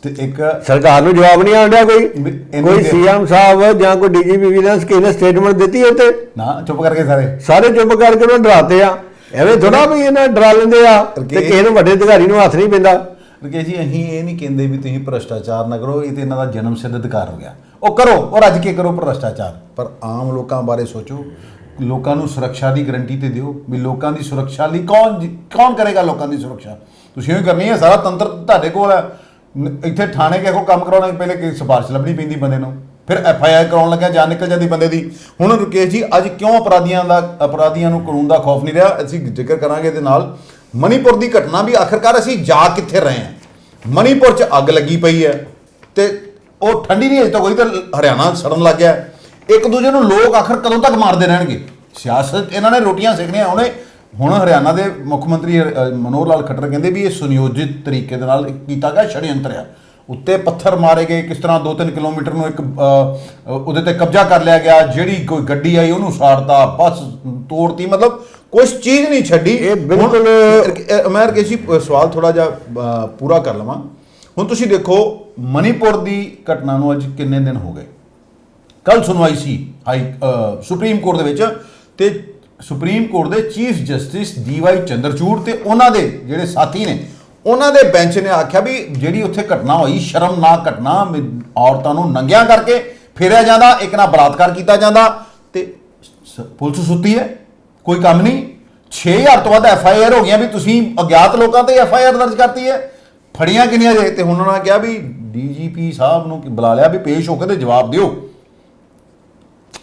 ਇੱਕ ਸਰਕਾਰ ਨੂੰ ਜਵਾਬ ਨਹੀਂ ਆਉਂਦਾ ਕੋਈ ਸੀਐਮ ਸਾਹਿਬ ਜਾਂ ਕੋਈ ਡੀਜੀਪੀ ਵਿਜੀਲੈਂਸ ਕਿਸੇ ਨੇ ਸਟੇਟਮੈਂਟ ਦਿੱਤੀ ਉੱਤੇ ਨਾ, ਚੁੱਪ ਕਰਕੇ ਸਾਰੇ ਚੁੱਪ ਕਰਕੇ ਉਹਨਾਂ ਡਰਾਤੇ ਆ। ਐਵੇਂ ਥੋੜਾ ਵੀ ਇਹਨਾਂ ਡਰਾ ਲੈਂਦੇ ਆ ਤੇ ਕਿਸੇ ਨੂੰ ਵੱਡੇ ਅਧਿਕਾਰੀ ਨੂੰ ਹੱਥ ਨਹੀਂ ਪੈਂਦਾ। ਕਿ ਜੀ ਅਸੀਂ ਇਹ ਨਹੀਂ ਕਹਿੰਦੇ ਵੀ ਤੁਸੀਂ ਭ੍ਰਸ਼ਟਾਚਾਰ ਨਾ ਕਰੋ, ਇਹ ਤੇ ਇਹਨਾਂ ਦਾ ਜਨਮ ਸਿੱਧ ਅਧਿਕਾਰ ਹੋ ਗਿਆ, ਉਹ ਕਰੋ ਔਰ ਰੱਜ ਕੇ ਕਰੋ ਭ੍ਰਸ਼ਟਾਚਾਰ, ਪਰ ਆਮ ਲੋਕਾਂ ਬਾਰੇ ਸੋਚੋ, ਲੋਕਾਂ ਨੂੰ ਸੁਰੱਖਿਆ ਦੀ ਗਰੰਟੀ ਤੇ ਦਿਓ ਵੀ ਲੋਕਾਂ ਦੀ ਸੁਰੱਖਿਆ ਲਈ ਕੌਣ ਕਰੇਗਾ ਲੋਕਾਂ ਦੀ ਸੁਰੱਖਿਆ, ਤੁਸੀਂ ਹੀ ਕਰਨੀ ਹੈ, ਸਾਰਾ ਤੰਤਰ ਤੁਹਾਡੇ ਕੋਲ ਹੈ। ਇੱਥੇ ਥਾਣੇ ਕਿਸੇ ਕੋਲ ਕੰਮ ਕਰਾਉਣਾ ਪਹਿਲੇ ਕਿ ਸਿਫਾਰਿਸ਼ ਲੱਭਣੀ ਪੈਂਦੀ ਬੰਦੇ ਨੂੰ, ਫਿਰ FIR ਕਰਾਉਣ ਲੱਗਿਆ ਜਾਨ ਨਿਕਲ ਜਾਂਦੀ ਬੰਦੇ ਦੀ। ਹੁਣ ਰਕੇਸ਼ ਜੀ ਅੱਜ ਕਿਉਂ ਅਪਰਾਧੀਆਂ ਨੂੰ ਕਾਨੂੰਨ ਦਾ ਖੌਫ ਨਹੀਂ ਰਿਹਾ, ਅਸੀਂ ਜ਼ਿਕਰ ਕਰਾਂਗੇ ਇਹਦੇ ਨਾਲ। ਮਣੀਪੁਰ ਦੀ ਘਟਨਾ ਵੀ ਆਖਿਰਕਾਰ ਅਸੀਂ ਜਾ ਕਿੱਥੇ ਰਹੇ ਹਾਂ। ਮਣੀਪੁਰ 'ਚ ਅੱਗ ਲੱਗੀ ਪਈ ਹੈ ਤੇ ਉਹ ਠੰਡੀ ਨਹੀਂ ਅਜੇ ਤੱਕ ਹੋਈ, ਤਾਂ ਹਰਿਆਣਾ ਸੜਨ ਲੱਗ ਗਿਆ। ਇੱਕ ਦੂਜੇ ਨੂੰ ਲੋਕ ਆਖਰ ਕਦੋਂ ਤੱਕ ਮਾਰਦੇ ਰਹਿਣਗੇ। ਸਿਆਸਤ ਇਹਨਾਂ ਨੇ ਰੋਟੀਆਂ ਸੇਕਣੀਆਂ। ਹੁਣ ਹਰਿਆਣਾ ਦੇ ਮੁੱਖ ਮੰਤਰੀ ਮਨੋਹਰ ਲਾਲ ਖੱਟਰ ਕਹਿੰਦੇ ਵੀ ਇਹ ਸੁਨਿਯੋਜਿਤ ਤਰੀਕੇ ਦੇ ਨਾਲ ਕੀਤਾ ਗਿਆ ਸ਼ੜਯੰਤਰ ਆ। ਉੱਤੇ ਪੱਥਰ ਮਾਰੇ ਗਏ, ਕਿਸ ਤਰ੍ਹਾਂ 2-3 ਕਿਲੋਮੀਟਰ ਨੂੰ ਇੱਕ ਉਹਦੇ ਤੇ ਕਬਜ਼ਾ ਕਰ ਲਿਆ ਗਿਆ, ਜਿਹੜੀ ਕੋਈ ਗੱਡੀ ਆਈ ਉਹਨੂੰ ਸਾੜਤਾ, ਬੱਸ ਤੋੜਤੀ, ਮਤਲਬ ਕੁਛ ਚੀਜ਼ ਨਹੀਂ ਛੱਡੀ। ਇਹ ਬਿਲਕੁਲ ਮੈਂ ਰਕੇਸ਼ ਜੀ ਸਵਾਲ ਥੋੜਾ ਜਿਹਾ ਪੂਰਾ ਕਰ ਲਵਾਂ। ਹੁਣ ਤੁਸੀਂ ਦੇਖੋ ਮਣੀਪੁਰ ਦੀ ਘਟਨਾ ਨੂੰ ਅੱਜ ਕਿੰਨੇ ਦਿਨ ਹੋ ਗਏ। ਕੱਲ ਸੁਣਵਾਈ ਸੀ ਸੁਪਰੀਮ ਕੋਰਟ ਦੇ ਵਿੱਚ, ਤੇ ਸੁਪਰੀਮ ਕੋਰਟ ਦੇ ਚੀਫ ਜਸਟਿਸ DY ਚੰਦਰਚੂੜ ਤੇ ਉਹਨਾਂ ਦੇ ਜਿਹੜੇ ਸਾਥੀ ਨੇ, ਉਹਨਾਂ ਦੇ ਬੈਂਚ ਨੇ ਆਖਿਆ ਵੀ ਜਿਹੜੀ ਉੱਥੇ ਘਟਨਾ ਹੋਈ ਸ਼ਰਮਨਾਕ ਘਟਨਾ, ਔਰਤਾਂ ਨੂੰ ਨੰਗਿਆਂ ਕਰਕੇ ਫੇਰਿਆ ਜਾਂਦਾ, ਇੱਕ ਨਾਲ ਬਲਾਤਕਾਰ ਕੀਤਾ ਜਾਂਦਾ, ਤੇ ਪੁਲਿਸ ਸੁੱਤੀ ਹੈ, ਕੋਈ ਕੰਮ ਨਹੀਂ। 6000 ਤੋਂ ਵੱਧ FIR ਹੋ ਗਈਆਂ ਵੀ ਤੁਸੀਂ ਅਗਿਆਤ ਲੋਕਾਂ ਤੇ FIR ਦਰਜ ਕਰਤੀ ਹੈ, ਫੜੀਆਂ ਕਿੰਨੀਆਂ ਜੇ। ਤੇ ਹੁਣ ਉਹਨਾਂ ਨੇ ਕਿਹਾ ਵੀ DGP ਸਾਹਿਬ ਨੂੰ ਬੁਲਾ ਲਿਆ ਵੀ ਪੇਸ਼ ਹੋ ਕੇ ਤੇ ਜਵਾਬ ਦਿਓ।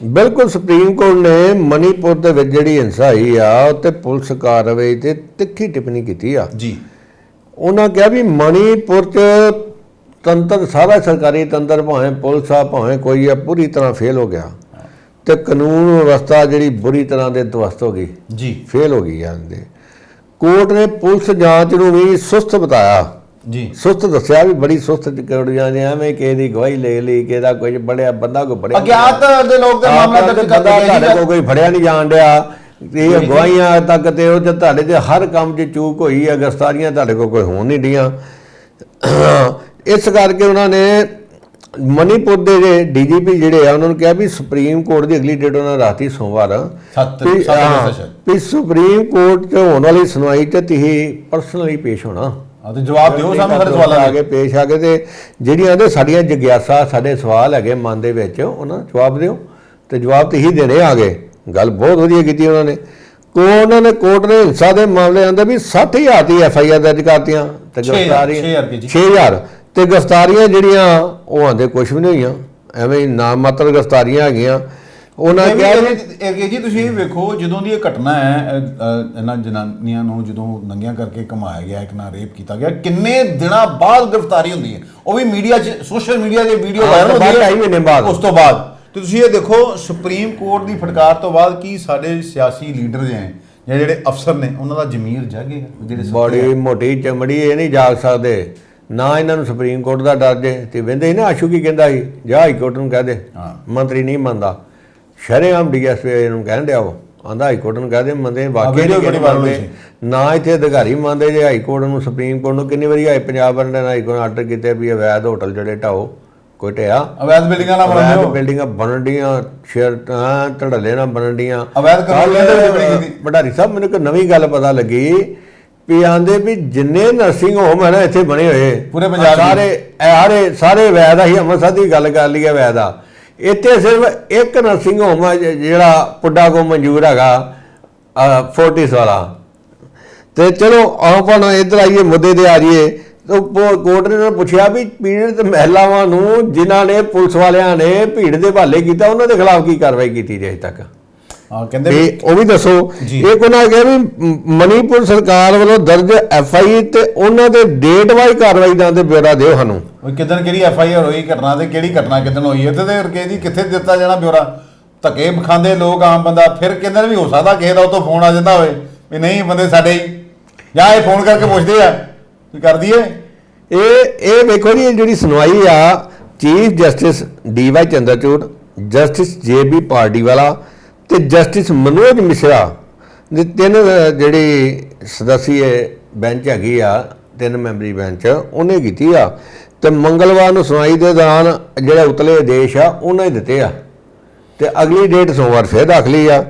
ਬਿਲਕੁਲ ਸੁਪਰੀਮ ਕੋਰਟ ਨੇ ਮਣੀਪੁਰ ਦੇ ਵਿੱਚ ਜਿਹੜੀ ਹਿੰਸਾ ਹੋਈ ਆ ਉੱਤੇ ਪੁਲਿਸ ਕਾਰਵਾਈ ਤੇ ਤਿੱਖੀ ਟਿੱਪਣੀ ਕੀਤੀ ਆ ਜੀ। ਉਹਨਾਂ ਕਿਹਾ ਵੀ ਮਣੀਪੁਰ 'ਚ ਤੰਤਰ, ਸਾਰਾ ਸਰਕਾਰੀ ਤੰਤਰ ਭਾਵੇਂ ਪੁਲਿਸ ਆ ਭਾਵੇਂ ਕੋਈ ਆ, ਪੂਰੀ ਤਰ੍ਹਾਂ ਫੇਲ ਹੋ ਗਿਆ ਤੇ ਕਾਨੂੰਨ ਵਿਵਸਥਾ ਜਿਹੜੀ ਬੁਰੀ ਤਰ੍ਹਾਂ ਦੇ ਦਵਸਤ ਹੋ ਗਈ ਜੀ, ਫੇਲ ਹੋ ਗਈ ਜਾਂਦੇ। ਕੋਰਟ ਨੇ ਪੁਲਿਸ ਜਾਂਚ ਨੂੰ ਵੀ ਸੁਸਤ ਬਤਾਇਆ ਜੀ, ਸੁਸਤ ਦੱਸਿਆ ਵੀ ਬੜੀ ਸੁਸਤ ਕੜੀਆਂ ਨੇ, ਐਵੇਂ ਕਿਸੇ ਦੀ ਗਵਾਹੀ ਲੈ ਲਈ, ਕਿਸੇ ਦਾ ਕੋਈ ਬੜਿਆ ਬੰਦਾ ਕੋਈ ਬੜਿਆ ਅਗਿਆਤ ਦੇ ਲੋਕ ਦੇ ਮਾਮਲਾ ਦਰਜ ਤੁਹਾਡੇ ਕੋਲ ਕੋਈ ਫੜਿਆ ਨਹੀਂ ਜਾਣ ਡਿਆ, ਇਹ ਗਵਾਹੀਆਂ ਤੱਕ ਤੇ ਉਹ ਤੇ ਤੁਹਾਡੇ 'ਚ ਹਰ ਕੰਮ 'ਚ ਚੂਕ ਹੋਈ ਹੈ, ਗ੍ਰਿਫਤਾਰੀਆਂ ਤੁਹਾਡੇ ਕੋਲ ਕੋਈ ਹੋਣ ਨਹੀਂ ਡੀਆਂ। ਇਸ ਕਰਕੇ ਉਹਨਾਂ ਨੇ ਮਣੀਪੁਰ ਦੇ DGP ਜਿਹੜੇ ਆ ਉਹਨਾਂ ਨੂੰ ਕਿਹਾ ਵੀ ਸੁਪਰੀਮ ਕੋਰਟ ਦੀ ਅਗਲੀ ਡੇਟ ਉਹਨਾਂ ਰਾਤੀ ਸੋਮਵਾਰ ਵੀ ਸੁਪਰੀਮ ਕੋਰਟ 'ਚ ਹੋਣ ਵਾਲੀ ਸੁਣਵਾਈ 'ਤੇ ਤੁਸੀਂ ਪਰਸਨਲੀ ਪੇਸ਼ ਹੋਣਾ ਤੇ ਜਵਾਬ ਦਿਓ ਸਾਨੂੰ ਸਾਡੇ ਸਵਾਲਾਂ ਆ ਕੇ ਪੇਸ਼ ਆ ਕੇ, ਤੇ ਜਿਹੜੀਆਂ ਦੇ ਸਾਡੀਆਂ ਜਿਗਿਆਸਾ ਸਾਡੇ ਸਵਾਲ ਹੈਗੇ ਮਨ ਦੇ ਵਿੱਚ ਉਹਨਾਂ ਜਵਾਬ ਦਿਓ, ਤੇ ਜਵਾਬ ਤੇ ਹੀ ਦੇਣੇ ਆ ਗਏ। ਗੱਲ ਬਹੁਤ ਵਧੀਆ ਕੀਤੀ ਉਹਨਾਂ ਨੇ। ਉਹਨਾਂ ਨੇ ਕੋਰਟ ਨੇ ਹਿੰਸਾ ਦੇ ਮਾਮਲੇ ਆਂਦੇ ਵੀ 60,000 ਦੀ FIR ਦਰਜ ਕਰਤੀਆਂ ਤੇ ਗ੍ਰਿਫਤਾਰੀਆਂ 6,000 ਤੇ ਗ੍ਰਿਫਤਾਰੀਆਂ ਜਿਹੜੀਆਂ ਉਹ ਆਂਦੇ ਕੁਛ ਵੀ ਨਹੀਂ ਹੋਈਆਂ, ਐਵੇਂ ਹੀ ਨਾਮ ਮਾਤਰ ਗ੍ਰਿਫਤਾਰੀਆਂ ਹੈਗੀਆਂ। ਉਹਨਾਂ ਕਿਹਾ ਜੀ ਤੁਸੀਂ ਇਹ ਵੇਖੋ, ਜਦੋਂ ਦੀ ਇਹ ਘਟਨਾ ਹੈ ਇਹਨਾਂ ਜਨਾਨੀਆਂ ਨੂੰ ਜਦੋਂ ਨੰਗੀਆਂ ਕਰਕੇ ਘੁਮਾਇਆ ਗਿਆ, ਇੱਕ ਨਾਲ ਰੇਪ ਕੀਤਾ ਗਿਆ, ਕਿੰਨੇ ਦਿਨਾਂ ਬਾਅਦ ਗ੍ਰਿਫਤਾਰੀ ਹੁੰਦੀ ਹੈ, ਉਹ ਵੀ ਮੀਡੀਆ 'ਚ ਸੋਸ਼ਲ ਮੀਡੀਆ ਦੇ ਵੀਡੀਓ ਵਾਇਰਲ ਹੁੰਦੀ ਹੈ 2.5 ਮਹੀਨੇ ਬਾਅਦ। ਉਸ ਤੋਂ ਬਾਅਦ ਤੇ ਤੁਸੀਂ ਇਹ ਦੇਖੋ ਸੁਪਰੀਮ ਕੋਰਟ ਦੀ ਫਟਕਾਰ ਤੋਂ ਬਾਅਦ ਕੀ ਸਾਡੇ ਸਿਆਸੀ ਲੀਡਰ ਜਾਂ ਜਿਹੜੇ ਅਫਸਰ ਨੇ ਉਹਨਾਂ ਦਾ ਜ਼ਮੀਰ ਜਾਗੇਗਾ। ਜਿਹੜੇ ਬੜੀ ਮੋਟੀ ਚਮੜੀ ਇਹ ਨਹੀਂ ਜਾਗ ਸਕਦੇ ਨਾ ਇਹਨਾਂ ਨੂੰ ਸੁਪਰੀਮ ਕੋਰਟ ਦਾ ਡਰ ਜੇ। ਤੇ ਵਹਿੰਦੇ ਸੀ ਨਾ ਆਸ਼ੂ ਕੀ ਕਹਿੰਦਾ ਸੀ, ਜਾ ਹਾਈ ਕੋਰਟ ਨੂੰ ਕਹਿ ਦੇ, ਮੰਤਰੀ ਨਹੀਂ ਮੰਨਦਾ। ਸ਼ਰੇਆਮ ਡੀਐਸਪੀ ਨੂੰ ਕਹਿਣ ਡਿਆ ਉਹ, ਆਂਦਾ ਹਾਈ ਕੋਰਟ ਨੂੰ ਕਹਿ ਦੇ, ਮੰਨਦੇ ਵਾਕਈ ਨਹੀਂ ਮੰਨਦੇ, ਨਾ ਇੱਥੇ ਅਧਿਕਾਰੀ ਮੰਨਦੇ ਜੇ ਹਾਈ ਕੋਰਟ ਨੂੰ ਸੁਪਰੀਮ ਕੋਰਟ ਨੂੰ। ਕਿੰਨੀ ਵਾਰੀ ਆਏ ਪੰਜਾਬ ਵਾਲਿਆਂ ਨੇ ਹਾਈ ਕੋਰਟ ਆਰਡਰ ਕੀਤੇ ਵੀ ਅਵੈਧ ਹੋਟਲ ਜਿਹੜੇ ਢਾਓ, ਕੋਈ ਢਿਆ ਅਵੈਧ ਬਿਲਡਿੰਗਾਂ ਨਾ ਬਣਾਓ, ਬਿਲਡਿੰਗਾਂ ਬਣਨ ਡੀਆਂ, ਸ਼ੇਰਾਂ ਧੜੱਲੇ ਨਾਲ ਬਣਨ ਡੀਆਂ। ਭੰਡਾਰੀ ਸਾਹਿਬ ਮੈਨੂੰ ਇੱਕ ਨਵੀਂ ਗੱਲ ਪਤਾ ਲੱਗੀ ਵੀ ਆਂਦੇ ਵੀ ਜਿੰਨੇ ਨਰਸਿੰਗ ਹੋਮ ਹੈ ਨਾ ਇੱਥੇ ਬਣੇ ਹੋਏ ਪੂਰੇ ਪੰਜਾਬ ਸਾਰੇ ਵੈਦ ਆ। ਹੀ ਅੰਮ੍ਰਿਤਸਰ ਦੀ ਗੱਲ ਕਰ ਲਈ ਹੈ ਵੈਦ ਆ, ਇੱਥੇ ਸਿਰਫ ਇੱਕ ਨਰਸਿੰਗ ਹੋਮ ਆ ਜਿਹੜਾ ਪੁੱਡਾ ਕੋ ਮਨਜ਼ੂਰ ਹੈਗਾ, ਫੋਰਟਿਸ ਵਾਲਾ। ਤੇ ਚਲੋ ਆਪਾਂ ਇੱਧਰ ਆਈਏ, ਮੁੱਦੇ ਤੇ ਆ ਜਾਈਏ। ਕੋਰਟ ਨੇ ਪੁੱਛਿਆ ਵੀ ਪੀੜਤ ਮਹਿਲਾਵਾਂ ਨੂੰ ਜਿਨ੍ਹਾਂ ਨੇ ਪੁਲਿਸ ਵਾਲਿਆਂ ਨੇ ਭੀੜ ਦੇ ਹਵਾਲੇ ਕੀਤਾ ਉਹਨਾਂ ਦੇ ਖਿਲਾਫ ਕੀ ਕਾਰਵਾਈ ਕੀਤੀ ਜਾਏ ਤੱਕ, ਕਹਿੰਦੇ ਉਹ ਵੀ ਦੱਸੋ। ਇਹ ਕੋਨਾ ਕਿਹਾ ਵੀ ਮਨੀਪੁਰ ਸਰਕਾਰ ਵੱਲੋਂ ਦਰਜ FIR ਤੇ ਉਹਨਾਂ ਦੇ ਡੇਟ ਵਾਈਜ਼ ਕਾਰਵਾਈ ਦਾ ਤੇ ਬਿਊਰਾ ਦਿਓ ਸਾਨੂੰ। ਕਿਦਨ ਕਿਹੜੀ FIR ਹੋਈ ਘਟਨਾ ਤੇ ਕਿਹੜੀ ਘਟਨਾ ਕਿਦਨ ਹੋਈ ਹੈ ਤੇ ਰਕੇ ਜੀ ਕਿੱਥੇ ਦਿੱਤਾ ਜਾਣਾ ਬਿਊਰਾ। ਧੱਕੇ ਖਾਂਦੇ ਲੋਕ, ਆਮ ਬੰਦਾ ਫਿਰ ਕਿਦਨ ਵੀ ਹੋ ਸਕਦਾ ਕਿਸੇ ਦਾ ਉਹ ਤੋਂ ਫੋਨ ਆ ਜਾਂਦਾ ਹੋਵੇ ਵੀ ਨਹੀਂ ਬੰਦੇ ਸਾਡੇ ਹੀ, ਜਾਂ ਇਹ ਫੋਨ ਕਰਕੇ ਪੁੱਛਦੇ ਆ ਕੀ ਕਰ ਦਈਏ। ਇਹ ਵੇਖੋ ਜੀ, ਜਿਹੜੀ ਸੁਣਵਾਈ ਆ chief justice DY Chandrachud, justice JB ਪਾਰਡੀਵਾਲਾ ਤੇ ਜਸਟਿਸ ਮਨੋਜ ਮਿਸ਼ਰਾ ਦੇ ਤਿੰਨ ਜਿਹੜੀ ਸਦੱਸੀ ਬੈਂਚ ਹੈਗੀ ਆ, 3 ਮੈਂਬਰੀ ਬੈਂਚ, ਉਹਨੇ ਕੀਤੀ ਆ। ਤੇ ਮੰਗਲਵਾਰ ਨੂੰ ਸੁਣਵਾਈ ਦੇ ਦੌਰਾਨ ਜਿਹੜੇ ਉਤਲੇ ਆਦੇਸ਼ ਆ ਉਹਨਾਂ ਹੀ ਦਿੱਤੇ ਆ ਤੇ ਅਗਲੀ ਡੇਟ ਸੋਮਵਾਰ ਫਿਰ ਰੱਖ ਲਈ ਆ।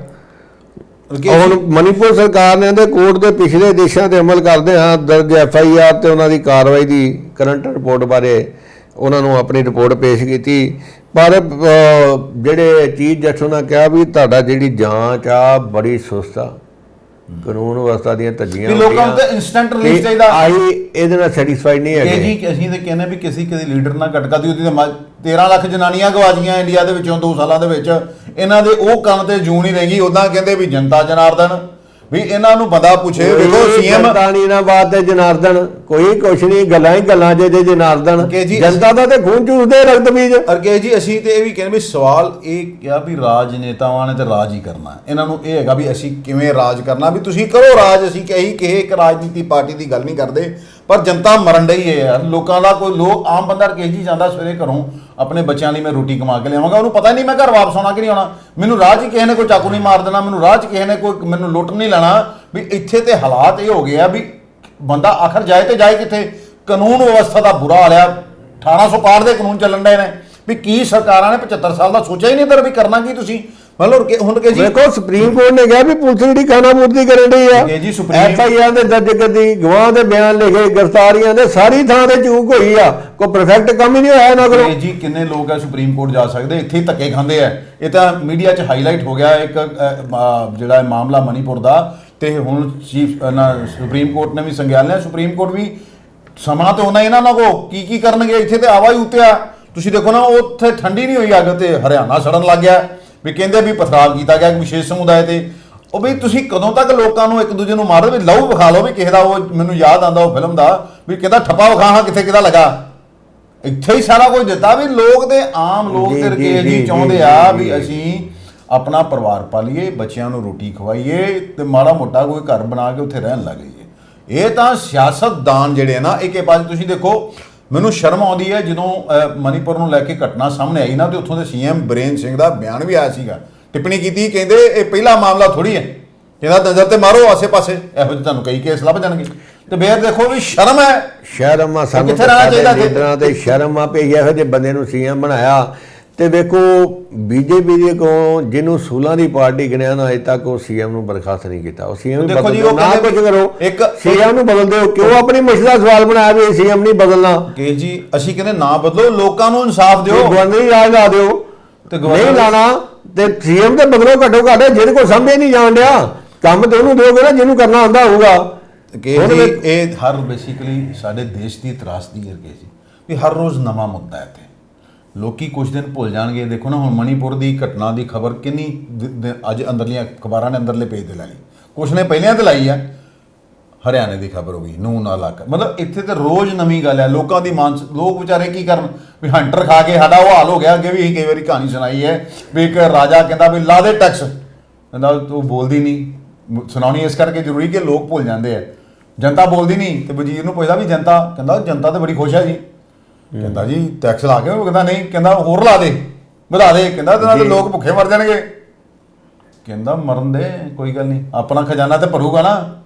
ਹੁਣ ਮਨੀਪੁਰ ਸਰਕਾਰ ਨੇ ਇਹਦੇ ਕੋਰਟ ਦੇ ਪਿਛਲੇ ਆਦੇਸ਼ਾਂ ਤੇ ਅਮਲ ਕਰਦੇ ਹਾਂ ਦਰਜ FIR ਤੇ ਉਹਨਾਂ ਦੀ ਕਾਰਵਾਈ ਦੀ ਕਰੰਟ ਰਿਪੋਰਟ ਬਾਰੇ ਉਹਨਾਂ ਨੂੰ ਆਪਣੀ ਰਿਪੋਰਟ ਪੇਸ਼ ਕੀਤੀ। ਪਰ ਜਿਹੜੇ ਚੀਫ ਜਸਟਿਸ ਨੇ ਕਿਹਾ ਵੀ ਤੁਹਾਡਾ ਜਿਹੜੀ ਜਾਂਚ ਆ ਬੜੀ ਸੁਸਤ ਆ, ਕਾਨੂੰਨ ਵਿਵਸਥਾ ਦੀਆਂ ਧੱਜੀਆਂ ਲੋਕਾਂ ਨੂੰ ਤਾਂ ਇਨਸਟੈਂਟ ਰਿਲੀਜ਼ ਚਾਹੀਦਾ। ਇਹਦੇ ਨਾਲ ਸੈਟੀਸਫਾਈਡ ਨਹੀਂ ਹੈਗੇ ਜੀ। ਅਸੀਂ ਤਾਂ ਕਹਿੰਦੇ ਵੀ ਕਿਸੇ ਲੀਡਰ ਨਾਲ ਘਟਕਾਦੀ ਉਹਦੀ ਤਾਂ 13 ਲੱਖ ਜਨਾਨੀਆਂ ਗਵਾਜੀਆਂ ਇੰਡੀਆ ਦੇ ਵਿੱਚੋਂ 2 ਸਾਲਾਂ ਦੇ ਵਿੱਚ। ਇਹਨਾਂ ਦੇ ਉਹ ਕੰਮ ਤੇ ਜੂਨ ਹੀ ਰਹੇਗੀ। ਉਦਾਂ ਕਹਿੰਦੇ ਵੀ ਜਨਤਾ ਜਨਾਰਦਨ, ਵੀ ਇਹਨਾਂ ਨੂੰ ਬੰਦਾ ਪੁੱਛੇ ਵੇਖੋ CM ਤਾਣੀ ਨਾ ਬਾਤ ਤੇ ਜਨਾਰਦਨ ਕੋਈ ਕੁਛ ਨਹੀਂ, ਗੱਲਾਂ ਹੀ ਗੱਲਾਂ ਜੇ ਜਨਾਰਦਨ ਜਨਤਾ ਦਾ ਤੇ ਖੂਨ ਚੂਸਦੇ ਰਕਤ ਬੀਜ। ਅਰਕੇ ਜੀ ਅਸੀਂ ਤੇ ਇਹ ਵੀ ਕਹਿੰਦੇ ਵੀ ਸਵਾਲ ਇਹ ਕਿਹਾ ਵੀ ਰਾਜਨੇਤਾਵਾਂ ਨੇ ਤੇ ਰਾਜ ਹੀ ਕਰਨਾ, ਇਹਨਾਂ ਨੂੰ ਇਹ ਹੈਗਾ ਵੀ ਅਸੀਂ ਕਿਵੇਂ ਰਾਜ ਕਰਨਾ, ਵੀ ਤੁਸੀਂ ਕਰੋ ਰਾਜ। ਅਸੀਂ ਕਿਸੇ ਇੱਕ ਰਾਜਨੀਤੀ ਪਾਰਟੀ ਦੀ ਗੱਲ ਨਹੀਂ ਕਰਦੇ, ਪਰ ਜਨਤਾ ਮਰਨ ਡਈ ਹੈ ਯਾਰ। ਲੋਕਾਂ ਦਾ ਕੋਈ ਆਮ ਬੰਦਾ ਰਕੇਸ਼ ਜੀ ਜਾਂਦਾ ਸਵੇਰੇ ਘਰੋਂ ਆਪਣੇ ਬੱਚਿਆਂ ਲਈ ਮੈਂ ਰੋਟੀ ਕਮਾ ਕੇ ਲਿਆਵਾਂਗਾ, ਉਹਨੂੰ ਪਤਾ ਨਹੀਂ ਮੈਂ ਘਰ ਵਾਪਸ ਆਉਣਾ ਕਿ ਨਹੀਂ ਆਉਣਾ, ਮੈਨੂੰ ਰਾਹ 'ਚ ਕਿਸੇ ਨੇ ਕੋਈ ਚਾਕੂ ਨਹੀਂ ਮਾਰ ਦੇਣਾ, ਮੈਨੂੰ ਰਾਹ 'ਚ ਕਿਸੇ ਨੇ ਕੋਈ ਮੈਨੂੰ ਲੁੱਟ ਨਹੀਂ ਲੈਣਾ। ਵੀ ਇੱਥੇ ਤੇ ਹਾਲਾਤ ਇਹ ਹੋ ਗਏ ਆ ਵੀ ਬੰਦਾ ਆਖਰ ਜਾਏ ਤੇ ਜਾਏ ਕਿੱਥੇ। ਕਾਨੂੰਨ ਵਿਵਸਥਾ ਦਾ ਬੁਰਾ ਹਾਲ ਆ, 1861 ਦੇ ਕਾਨੂੰਨ ਚੱਲਣ ਡਏ ਨੇ ਵੀ ਕੀ ਸਰਕਾਰਾਂ ਨੇ 75 ਸਾਲ ਦਾ ਸੋਚਿਆ ਹੀ ਨਹੀਂ ਵੀ ਕਰਨਾ ਕੀ ਤੁਸੀਂ। ਮਤਲਬ ਹੁਣ ਕਿ ਜੀ ਦੇਖੋ ਸੁਪਰੀਮ ਕੋਰਟ ਨੇ ਕਿਹਾ ਵੀ ਪੁਲਿਸ ਜਿਹੜੀ ਖਾਨਾਪੂਰਤੀ ਕਰਨ ਡਈ ਆ, FIR ਦੇ ਦਰਜ ਕਰਦੀ, ਗਵਾਹ ਦੇ ਬਿਆਨ ਲਿਖੇ, ਗ੍ਰਿਫਤਾਰੀਆਂ ਦੇ ਸਾਰੀ ਥਾਂ ਤੇ ਚੂਕ ਹੋਈ ਆ, ਕੋਈ ਪਰਫੈਕਟ ਕੰਮ ਹੀ ਨਹੀਂ ਹੋਇਆ ਇਹਨਾਂ ਕੋਲੋਂ। ਜੀ ਕਿੰਨੇ ਲੋਕ ਆ ਸੁਪਰੀਮ ਕੋਰਟ ਜਾ ਸਕਦੇ, ਇੱਥੇ ਹੀ ਧੱਕੇ ਖਾਂਦੇ ਆ। ਇਹ ਤਾਂ ਮੀਡੀਆ 'ਚ ਹਾਈਲਾਈਟ ਹੋ ਗਿਆ ਇੱਕ ਜਿਹੜਾ ਮਾਮਲਾ ਮਨੀਪੁਰ ਦਾ, ਤੇ ਹੁਣ ਸੁਪਰੀਮ ਕੋਰਟ ਨੇ ਵੀ ਸੰਗਿਆਨ ਲਿਆ। ਸੁਪਰੀਮ ਕੋਰਟ ਵੀ ਸਮਾਂ ਤੇ ਉਹਨਾਂ ਇਹਨਾਂ ਨਾਲ ਕੀ ਕਰਨਗੇ। ਇੱਥੇ ਤੇ ਆਵਾਜ਼ ਉੱਤੇ ਆ, ਤੁਸੀਂ ਦੇਖੋ ਨਾ ਉੱਥੇ ਠੰਡੀ ਨਹੀਂ ਹੋਈ ਅੱਗ ਤੇ ਹਰਿਆਣਾ ਸੜਨ ਲੱਗ ਗਿਆ ਵੀ ਕਹਿੰਦੇ ਵੀ ਪਥਰਾਵ ਕੀਤਾ ਗਿਆ ਵਿਸ਼ੇਸ਼ ਸਮੁਦਾਇ ਤੇ। ਉਹ ਵੀ ਤੁਸੀਂ ਕਦੋਂ ਤੱਕ ਲੋਕਾਂ ਨੂੰ ਇੱਕ ਦੂਜੇ ਨੂੰ ਮਾਰੋ, ਵੀ ਲਹੂ ਵਿਖਾ ਲਓ ਵੀ ਕਿਸੇ ਦਾ। ਉਹ ਮੈਨੂੰ ਯਾਦ ਆਉਂਦਾ ਉਹ ਫਿਲਮ ਦਾ ਵੀ ਕਹਿੰਦਾ ਠੱਪਾ ਵਿਖਾ ਹਾਂ ਕਿੱਥੇ ਕਿਹਦਾ ਲੱਗਾ, ਇੱਥੇ ਹੀ ਸਾਰਾ ਕੁਝ ਦਿੱਤਾ। ਵੀ ਲੋਕ ਦੇ ਆਮ ਲੋਕ ਤੇ ਰਕੇਸ਼ ਜੀ ਚਾਹੁੰਦੇ ਆ ਵੀ ਅਸੀਂ ਆਪਣਾ ਪਰਿਵਾਰ ਪਾਲੀਏ, ਬੱਚਿਆਂ ਨੂੰ ਰੋਟੀ ਖਵਾਈਏ ਤੇ ਮਾੜਾ ਮੋਟਾ ਕੋਈ ਘਰ ਬਣਾ ਕੇ ਉੱਥੇ ਰਹਿਣ ਲੱਗ ਜਾਈਏ। ਇਹ ਤਾਂ ਸਿਆਸਤਦਾਨ ਜਿਹੜੇ ਆ ਨਾ, ਇੱਕ ਪਾਸੇ ਤੁਸੀਂ ਦੇਖੋ ਮੈਨੂੰ ਸ਼ਰਮ ਆਉਂਦੀ ਹੈ ਜਦੋਂ ਮਨੀਪੁਰ ਨੂੰ ਲੈ ਕੇ ਘਟਨਾ ਸਾਹਮਣੇ ਆਈ ਨਾ, ਤੇ ਉੱਥੋਂ ਦੇ CM ਬੀਰੇਨ ਸਿੰਘ ਦਾ ਬਿਆਨ ਵੀ ਆਇਆ ਸੀਗਾ, ਟਿੱਪਣੀ ਕੀਤੀ, ਕਹਿੰਦੇ ਇਹ ਪਹਿਲਾ ਮਾਮਲਾ ਥੋੜੀ ਹੈ, ਕਹਿੰਦਾ ਨਜ਼ਰ ਤੇ ਮਾਰੋ ਆਸੇ ਪਾਸੇ, ਇਹੋ ਜਿਹੇ ਤੁਹਾਨੂੰ ਕਈ ਕੇਸ ਲੱਭ ਜਾਣਗੇ। ਤੇ ਫੇਰ ਦੇਖੋ ਵੀ ਸ਼ਰਮ ਹੈ, ਸ਼ਰਮ ਆ ਸਾਨੂੰ ਲੀਡਰਾਂ ਤੇ ਸ਼ਰਮ ਆ ਪਈ ਇਹੋ ਜਿਹੇ ਬੰਦੇ ਨੂੰ CM ਬਣਾਇਆ। ਤੇ ਵੇਖੋ BJP ਦੇ ਕੋਲ ਜਿਹਨੂੰ ਸੂਲਾਂ ਦੀ ਪਾਰਟੀ ਗਿਣਿਆ ਨਾ, ਅਜੇ ਤੱਕ ਉਹ CM ਨੂੰ ਬਰਖਾਸਤ ਨਹੀਂ ਕੀਤਾ। ਉਹ CM ਨੂੰ ਬਦਲੋ ਨਾ, ਕੁਝ ਕਰੋ, CM ਨੂੰ ਬਦਲ ਦਿਓ। ਕਿਉਂ ਆਪਣੀ ਮੁਸ਼ਕ ਦਾ ਸਵਾਲ ਬਣਾਇਆ ਵੀ CM ਨਹੀਂ ਬਦਲਣਾ? ਕਿ ਜੀ ਅਸੀਂ ਕਹਿੰਦੇ ਨਾ ਬਦਲੋ, ਲੋਕਾਂ ਨੂੰ ਇਨਸਾਫ ਦਿਓ, ਗਵਰਨਰੀ ਰਾਜ ਲਾ ਦਿਓ, ਤੇ ਨਹੀਂ ਲਾਣਾ ਤੇ CM ਤੇ ਬਦਲੋ ਘੱਟੋ ਘੱਟ। ਜਿਹਦੇ ਕੋਲ ਸਮਝੇ ਨਹੀਂ ਜਾਣ ਡਿਆ ਕੰਮ ਤੇ ਉਹਨੂੰ ਦਿਓਗੇ ਨਾ ਜਿਹਨੂੰ ਕਰਨਾ ਆਉਂਦਾ ਹੋਊਗਾ। ਕਿ ਜੀ ਇਹ ਹਰ ਬੇਸਿਕਲੀ ਸਾਡੇ ਦੇਸ਼ ਦੀ ਤਰਾਸਦੀ ਹੈ ਕਿ ਜੀ ਵੀ ਹਰ ਰੋਜ਼ ਨਵਾਂ ਮੁੱਦਾ ਹੈ। ਇੱਥੇ ਲੋਕੀ ਕੁਝ ਦਿਨ ਭੁੱਲ ਜਾਣਗੇ। ਦੇਖੋ ਨਾ ਹੁਣ ਮਨੀਪੁਰ ਦੀ ਘਟਨਾ ਦੀ ਖਬਰ ਕਿੰਨੀ ਅੱਜ ਅੰਦਰਲੀਆਂ ਅਖਬਾਰਾਂ ਨੇ ਅੰਦਰਲੇ ਪੇਜ ਤੇ ਲੈ ਲਈ, ਕੁਛ ਨੇ ਪਹਿਲਿਆਂ ਤੇ ਲਾਈ ਆ। ਹਰਿਆਣੇ ਦੀ ਖਬਰ ਹੋ ਗਈ, ਨੂਨ ਇਲਾਕਾ, ਮਤਲਬ ਇੱਥੇ ਤੇ ਰੋਜ਼ ਨਵੀਂ ਗੱਲ ਹੈ। ਲੋਕਾਂ ਦੀ ਲੋਕ ਵਿਚਾਰੇ ਕੀ ਕਰਨ ਵੀ ਹੰਟਰ ਖਾ ਕੇ ਸਾਡਾ ਉਹ ਹਾਲ ਹੋ ਗਿਆ। ਅੱਗੇ ਵੀ ਅਸੀਂ ਕਈ ਵਾਰੀ ਕਹਾਣੀ ਸੁਣਾਈ ਹੈ ਵੀ ਇੱਕ ਰਾਜਾ ਕਹਿੰਦਾ ਵੀ ਲਾ ਦੇ ਟੈਕਸ, ਕਹਿੰਦਾ ਤੂੰ ਬੋਲਦੀ ਨਹੀਂ, ਸੁਣਾਉਣੀ ਇਸ ਕਰਕੇ ਜ਼ਰੂਰੀ ਕਿ ਲੋਕ ਭੁੱਲ ਜਾਂਦੇ ਆ ਜਨਤਾ ਬੋਲਦੀ ਨਹੀਂ ਤੇ ਵਜ਼ੀਰ ਨੂੰ ਪੁੱਛਦਾ ਵੀ ਜਨਤਾ, ਕਹਿੰਦਾ ਜਨਤਾ ਤਾਂ ਬੜੀ ਖੁਸ਼ ਹੈ ਜੀ। ਕਹਿੰਦਾ ਜੀ ਟੈਕਸ ਲਾ ਕੇ, ਉਹ ਕਹਿੰਦਾ ਨਹੀਂ, ਕਹਿੰਦਾ ਹੋਰ ਲਾ ਦੇ, ਵਧਾ ਦੇ, ਕਹਿੰਦਾ ਇਹਦੇ ਨਾਲ ਤਾਂ ਲੋਕ ਭੁੱਖੇ ਮਰ ਜਾਣਗੇ। ਕਹਿੰਦਾ ਮਰਨ ਦੇ, ਕੋਈ ਗੱਲ ਨਹੀਂ, ਆਪਣਾ ਖਜ਼ਾਨਾ ਤੇ ਭਰੂਗਾ ਨਾ।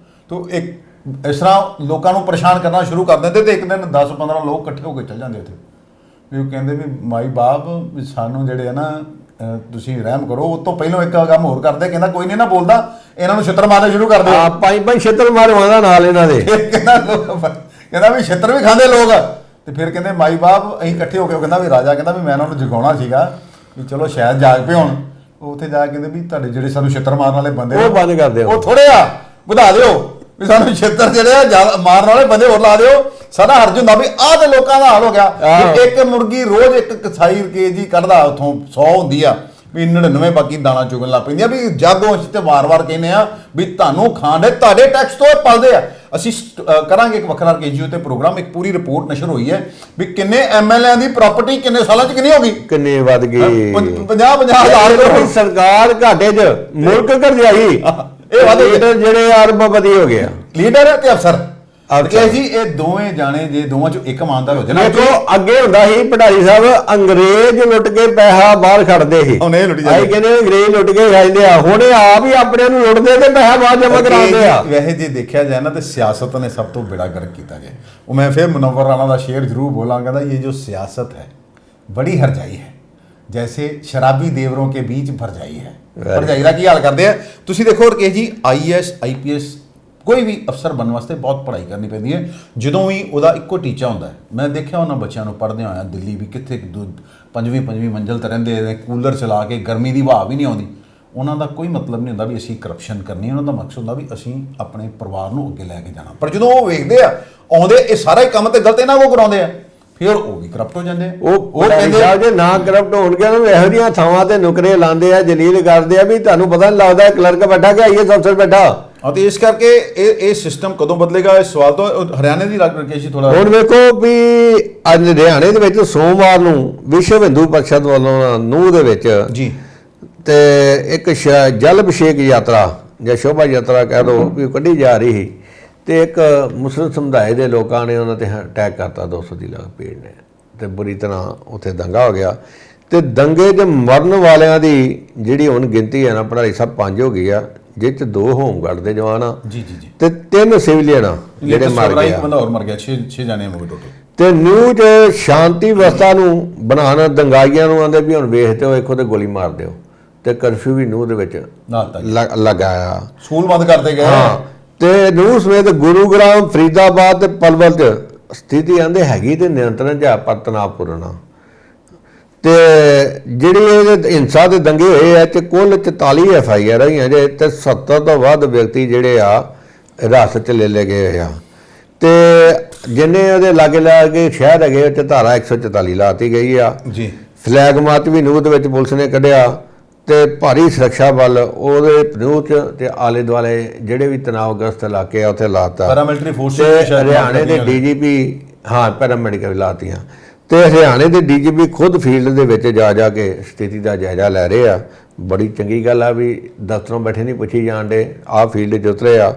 ਤੂੰ ਇੱਕ ਇਸ ਤਰ੍ਹਾਂ ਲੋਕਾਂ ਨੂੰ ਪਰੇਸ਼ਾਨ ਕਰਨਾ ਸ਼ੁਰੂ ਕਰ ਦਿੰਦੇ ਤੇ ਇੱਕ ਦਿਨ 10-15 ਲੋਕ ਇਕੱਠੇ ਹੋ ਕੇ ਚੱਲ ਜਾਂਦੇ ਉੱਥੇ ਵੀ। ਉਹ ਕਹਿੰਦੇ ਵੀ ਮਾਈ ਬਾਪ ਵੀ ਸਾਨੂੰ ਜਿਹੜੇ ਆ ਨਾ ਤੁਸੀਂ ਰਹਿਮ ਕਰੋ। ਉਹ ਤੋਂ ਪਹਿਲਾਂ ਇੱਕ ਕੰਮ ਹੋਰ ਕਰਦੇ, ਕਹਿੰਦਾ ਕੋਈ ਨਹੀਂ ਨਾ ਬੋਲਦਾ, ਇਹਨਾਂ ਨੂੰ ਛਿੱਤਰ ਮਾਰਨੇ ਸ਼ੁਰੂ ਕਰ ਦਿਓ। ਪੰਜ ਛਿੱਤਰ ਮਾਰਵਾਉਂਦਾ ਨਾਲ ਇਹਨਾਂ ਦੇ। ਕਹਿੰਦਾ ਵੀ ਛਿੱਤਰ ਵੀ ਖਾਂਦੇ ਲੋਕ। ਤੇ ਫਿਰ ਕਹਿੰਦੇ ਮਾਈ ਬਾਪ ਅਸੀਂ ਇਕੱਠੇ ਹੋ ਕੇ, ਕਹਿੰਦਾ ਵੀ ਰਾਜਾ ਕਹਿੰਦਾ ਵੀ ਮੈਂ ਇਹਨਾਂ ਨੂੰ ਜਗਾਉਣਾ ਸੀਗਾ ਵੀ ਚਲੋ ਸ਼ਾਇਦ ਜਾਗ ਪਏ ਹੁਣ। ਉਹ ਉੱਥੇ ਜਾ ਕੇ ਕਹਿੰਦੇ ਵੀ ਤੁਹਾਡੇ ਜਿਹੜੇ ਸਾਨੂੰ ਛਿੱਤਰ ਮਾਰਨ ਵਾਲੇ ਬੰਦੇ ਉਹ ਬੰਦ ਕਰ ਦਿਓ, ਉਹ ਥੋੜੇ ਆ ਵਧਾ ਦਿਓ ਵੀ ਸਾਨੂੰ ਛਿੱਤਰ ਜਿਹੜੇ ਆ ਮਾਰਨ ਵਾਲੇ ਬੰਦੇ ਹੋਰ ਲਾ ਦਿਓ। ਸਾਡਾ ਹਰਜ ਹੁੰਦਾ ਵੀ ਆਹ ਤੇ ਲੋਕਾਂ ਦਾ ਹਾਲ ਹੋ ਗਿਆ ਵੀ ਇੱਕ ਮੁਰਗੀ ਰੋਜ਼ ਇੱਕ ਕਸਾਈ ਕੇਜੀ ਕੱਢਦਾ, ਉੱਥੋਂ 100 ਹੁੰਦੀ ਆ ਵੀ 99 ਬਾਕੀ ਦਾਣਾ ਚੁਗਣ ਲੱਗ ਪੈਂਦੀਆਂ। ਵੀ ਜਾਗੋ ਅਸੀਂ ਤੇ ਵਾਰ-ਵਾਰ ਕਹਿੰਦੇ ਆ ਵੀ ਤੁਹਾਨੂੰ ਖਾਣ ਦੇ ਤੁਹਾਡੇ ਟੈਕਸ ਤੋਂ ਇਹ ਪਲਦੇ ਆ। ਅਸੀਂ ਕਰਾਂਗੇ ਇੱਕ ਵੱਖਰਾ ਕੇਜੀਓ ਤੇ ਪ੍ਰੋਗਰਾਮ, ਇੱਕ ਪੂਰੀ ਰਿਪੋਰਟ ਨਸ਼ਰ ਹੋਈ ਹੈ ਵੀ ਕਿੰਨੇ ਐਮਐਲਏ ਦੀ ਪ੍ਰਾਪਰਟੀ ਕਿੰਨੇ ਸਾਲਾਂ 'ਚ ਕਿੰਨੀ ਹੋ ਗਈ, ਕਿੰਨੇ ਵੱਧ ਗਈ। 50,000 ਕਰੋੜ। ਸਰਕਾਰ ਘਾਟੇ 'ਚ, ਮੁਲਕ ਕਰਜ਼ਾਈ, ਇਹ ਵੱਧ ਜਿਹੜੇ ਅਰਬਪਤੀ ਹੋ ਗਿਆ, ਲੀਡਰ ਤੇ ਅਫਸਰ। ਕਿ ਜੀ ਇਹ ਦੋਵੇਂ ਜਾਣੇ ਜੇ ਦੋਵਾਂ ਚੋਂ ਇੱਕ ਇਮਾਨਦਾਰ ਹੋ ਜਾਣਾ। ਦੇਖੋ ਅੱਗੇ ਹੁੰਦਾ ਸੀ ਭੰਡਾਰੀ ਸਾਹਿਬ, ਅੰਗਰੇਜ਼ ਲੁੱਟ ਕੇ ਪੈਸਾ ਬਾਹਰ ਖੜਦੇ ਸੀ, ਹੁਣ ਇਹ ਲੁੱਟੀ ਜਾਂਦੇ। ਕਹਿੰਦੇ ਅੰਗਰੇਜ਼ ਲੁੱਟ ਕੇ ਖਾਂਦੇ ਆ, ਹੁਣ ਇਹ ਆਪ ਹੀ ਆਪਣੇ ਨੂੰ ਲੁੱਟਦੇ ਤੇ ਪੈਸਾ ਬਾਹਰ ਜਮ੍ਹਾਂ ਕਰਾਉਂਦੇ ਆ। ਵੈਸੇ ਜੇ ਦੇਖਿਆ ਜਾਏ ਨਾ ਤੇ ਸਿਆਸਤ ਨੇ ਸਭ ਤੋਂ ਬੇੜਾ ਗਰਕ ਕੀਤਾ ਗਿਆ। ਉਹ ਮੈਂ ਫਿਰ ਮੁਨੱਵਰ ਰਾਣਾ ਦਾ ਸ਼ੇਰ ਜ਼ਰੂਰ ਬੋਲਾਂ, ਕਹਿੰਦਾ ਇਹ ਜੋ ਸਿਆਸਤ ਹੈ ਬੜੀ ਹਰਜਾਈ ਹੈ, ਜੈਸੇ ਸ਼ਰਾਬੀ ਦੇਵरों के बीच भरजाई है। ਭਰਜਾਈ ਦਾ ਕੀ ਹਾਲ ਕਰਦੇ ਆ ਤੁਸੀਂ ਦੇਖੋ। ਰਕੇਸ਼ ਜੀ IAS IPS ਕੋਈ ਵੀ ਅਫਸਰ ਬਣਨ ਵਾਸਤੇ ਬਹੁਤ ਪੜ੍ਹਾਈ ਕਰਨੀ ਪੈਂਦੀ ਹੈ। ਜਦੋਂ ਵੀ ਉਹਦਾ ਇੱਕੋ ਟੀਚਾ ਹੁੰਦਾ ਹੈ, ਮੈਂ ਦੇਖਿਆ ਉਹਨਾਂ ਬੱਚਿਆਂ ਨੂੰ ਪੜ੍ਹਦੇ ਹੋਇਆ ਦਿੱਲੀ ਵੀ ਕਿੱਥੇ 5ਵੀਂ ਮੰਜ਼ਿਲ ਤੇ ਰਹਿੰਦੇ ਨੇ, ਕੂਲਰ ਚਲਾ ਕੇ, ਗਰਮੀ ਦੀ ਹਵਾ ਵੀ ਨਹੀਂ ਆਉਂਦੀ। ਉਹਨਾਂ ਦਾ ਕੋਈ ਮਤਲਬ ਨਹੀਂ ਹੁੰਦਾ ਵੀ ਅਸੀਂ ਕਰਪਸ਼ਨ ਕਰਨੀ, ਉਹਨਾਂ ਦਾ ਮਕਸਦ ਹੁੰਦਾ ਵੀ ਅਸੀਂ ਆਪਣੇ ਪਰਿਵਾਰ ਨੂੰ ਅੱਗੇ ਲੈ ਕੇ ਜਾਣਾ। ਪਰ ਜਦੋਂ ਉਹ ਵੇਖਦੇ ਆ ਆਉਂਦੇ ਇਹ ਸਾਰਾ ਹੀ ਕੰਮ ਤੇ ਗਲਤ ਇਹਨਾਂ ਕੋਲ ਕਰਾਉਂਦੇ ਆ, ਫਿਰ ਉਹ ਵੀ ਕਰਪਟ ਹੋ ਜਾਂਦੇ ਆ। ਉਹ ਕਹਿੰਦੇ ਆ ਜੇ ਨਾ ਕਰਪਟ ਹੋਣਗੇ ਉਹਨੂੰ ਇਹੋ ਜਿਹੀਆਂ ਥਾਵਾਂ ਤੇ ਨੁਕਰੇ ਲਾਉਂਦੇ ਆ, ਜਲੀਲ ਕਰਦੇ ਆ ਵੀ ਤੁਹਾਨੂੰ ਪਤਾ ਨਹੀਂ ਲੱਗਦਾ ਕਲਰਕ ਬੈਠਾ ਕਿ IAS ਅਫਸਰ ਬੈਠਾ। ਅਤੇ ਇਸ ਕਰਕੇ ਇਹ ਸਿਸਟਮ ਕਦੋਂ ਬਦਲੇਗਾ, ਇਸ ਸਵਾਲ ਤੋਂ ਹਰਿਆਣੇ ਦੀ ਰਕੇਸ਼ ਥੋੜਾ ਹੁਣ ਵੇਖੋ ਵੀ ਅੱਜ ਹਰਿਆਣੇ ਦੇ ਵਿੱਚ ਸੋਮਵਾਰ ਨੂੰ ਵਿਸ਼ਵ ਹਿੰਦੂ ਪਰਿਸ਼ਦ ਵੱਲੋਂ ਨੂੰਹ ਦੇ ਵਿੱਚ ਜੀ ਤੇ ਇੱਕ ਜਲ ਅਭਿਸ਼ੇਕ ਯਾਤਰਾ ਜਾਂ ਸ਼ੋਭਾ ਯਾਤਰਾ ਕਹਿ ਲਓ ਵੀ ਕੱਢੀ ਜਾ ਰਹੀ ਸੀ, ਤੇ ਇੱਕ ਮੁਸਲਿਮ ਸਮੁਦਾਇ ਦੇ ਲੋਕਾਂ ਨੇ ਉਹਨਾਂ ਤੇ ਅਟੈਕ ਕਰਤਾ 200 ਦੀ ਭੀੜ ਨੇ, ਤੇ ਬੁਰੀ ਤਰ੍ਹਾਂ ਉੱਥੇ ਦੰਗਾ ਹੋ ਗਿਆ। ਤੇ ਦੰਗੇ 'ਚ ਮਰਨ ਵਾਲਿਆਂ ਦੀ ਜਿਹੜੀ ਹੁਣ ਗਿਣਤੀ ਹੈ ਨਾ ਭੰਡਾਰੀ ਸਾਹਿਬ 5 ਹੋ ਗਈ ਆ, ਜਿਸ 'ਚ 2 ਹੋਮਗਾਰਡ ਦੇ ਜਵਾਨ ਆ ਜੀ ਤੇ 3 ਸਿਵਲੀਅਨ ਆ ਜਿਹੜੇ ਮਰ ਗਏ। ਇੱਕ ਬੰਦਾ ਹੋਰ ਮਰ ਗਿਆ, 6 ਜਾਣੇ ਹੋ ਗਏ ਟੋਟਲ। ਤੇ ਨਿਊ 'ਚ ਸ਼ਾਂਤੀ ਵਿਵਸਥਾ ਨੂੰ ਬਣਾਉਣ ਦੰਗਾਈਆਂ ਨੂੰ ਆਂਦੇ ਵੀ ਹੁਣ ਵੇਖਦੇ ਹੋ ਇੱਕੋ ਤੇ ਗੋਲੀ ਮਾਰ ਦਿਓ, ਤੇ ਕਰਫਿਊ ਵੀ ਨਿਊ ਦੇ ਵਿੱਚ ਲਗਾਇਆ, ਸਕੂਲ ਬੰਦ ਕਰਦੇ ਗਏ। ਹਾਂ, ਤੇ ਨਿਊ ਸਮੇਤ ਗੁਰੂਗ੍ਰਾਮ, ਫਰੀਦਾਬਾਦ ਤੇ ਪਲਵਲ 'ਚ ਸਥਿਤੀ ਆਂਦੇ ਹੈਗੀ ਤੇ ਨਿਯੰਤਰਣ 'ਚ ਆ ਪਰ ਤਣਾਅਪੂਰਨ ਆ। ਤੇ ਜਿਹੜੀ ਇਹ ਹਿੰਸਾ ਦੇ ਦੰਗੇ ਹੋਏ ਆ ਤੇ ਕੁੱਲ 44 FIR ਆਈਆਂ ਜੇ, ਤੇ 70 ਤੋਂ ਵੱਧ ਵਿਅਕਤੀ ਜਿਹੜੇ ਆ ਹਿਰਾਸਤ 'ਚ ਲੈ ਲਏ ਗਏ ਆ। ਤੇ ਜਿੰਨੇ ਉਹਦੇ ਲਾਗੇ ਸ਼ਹਿਰ ਹੈਗੇ ਉੱਥੇ ਧਾਰਾ 144 ਲਾਤੀ ਗਈ ਆ ਜੀ। ਫਲੈਗ ਮਾਰਚ ਵੀ ਨਿਊ ਦੇ ਵਿੱਚ ਪੁਲਿਸ ਨੇ ਕੱਢਿਆ, ਤੇ ਭਾਰੀ ਸੁਰੱਖਿਆ ਬਲ ਉਹਦੇ ਨਿਊ 'ਚ ਤੇ ਆਲੇ ਦੁਆਲੇ ਜਿਹੜੇ ਵੀ ਤਣਾਅਗ੍ਰਸਤ ਇਲਾਕੇ ਆ ਉੱਥੇ ਲਾਤਾ। ਪੈਰਾਮਿਲਟਰੀ ਫੋਰਸ ਹਰਿਆਣੇ ਦੇ DGP ਪੈਰਾਮੈਡੀਕਲ ਲਾਤੀਆਂ, ਤੇ ਹਰਿਆਣੇ ਦੇ DGP ਖੁਦ ਫੀਲਡ ਦੇ ਵਿੱਚ ਜਾ ਕੇ ਸਥਿਤੀ ਦਾ ਜਾਇਜ਼ਾ ਲੈ ਰਹੇ ਆ। ਬੜੀ ਚੰਗੀ ਗੱਲ ਆ ਵੀ ਦਫ਼ਤਰੋਂ ਬੈਠੇ ਨਹੀਂ ਪੁੱਛੀ ਜਾਣ ਦੇ, ਆਹ ਫੀਲਡ 'ਚ ਉਤਰੇ ਆ।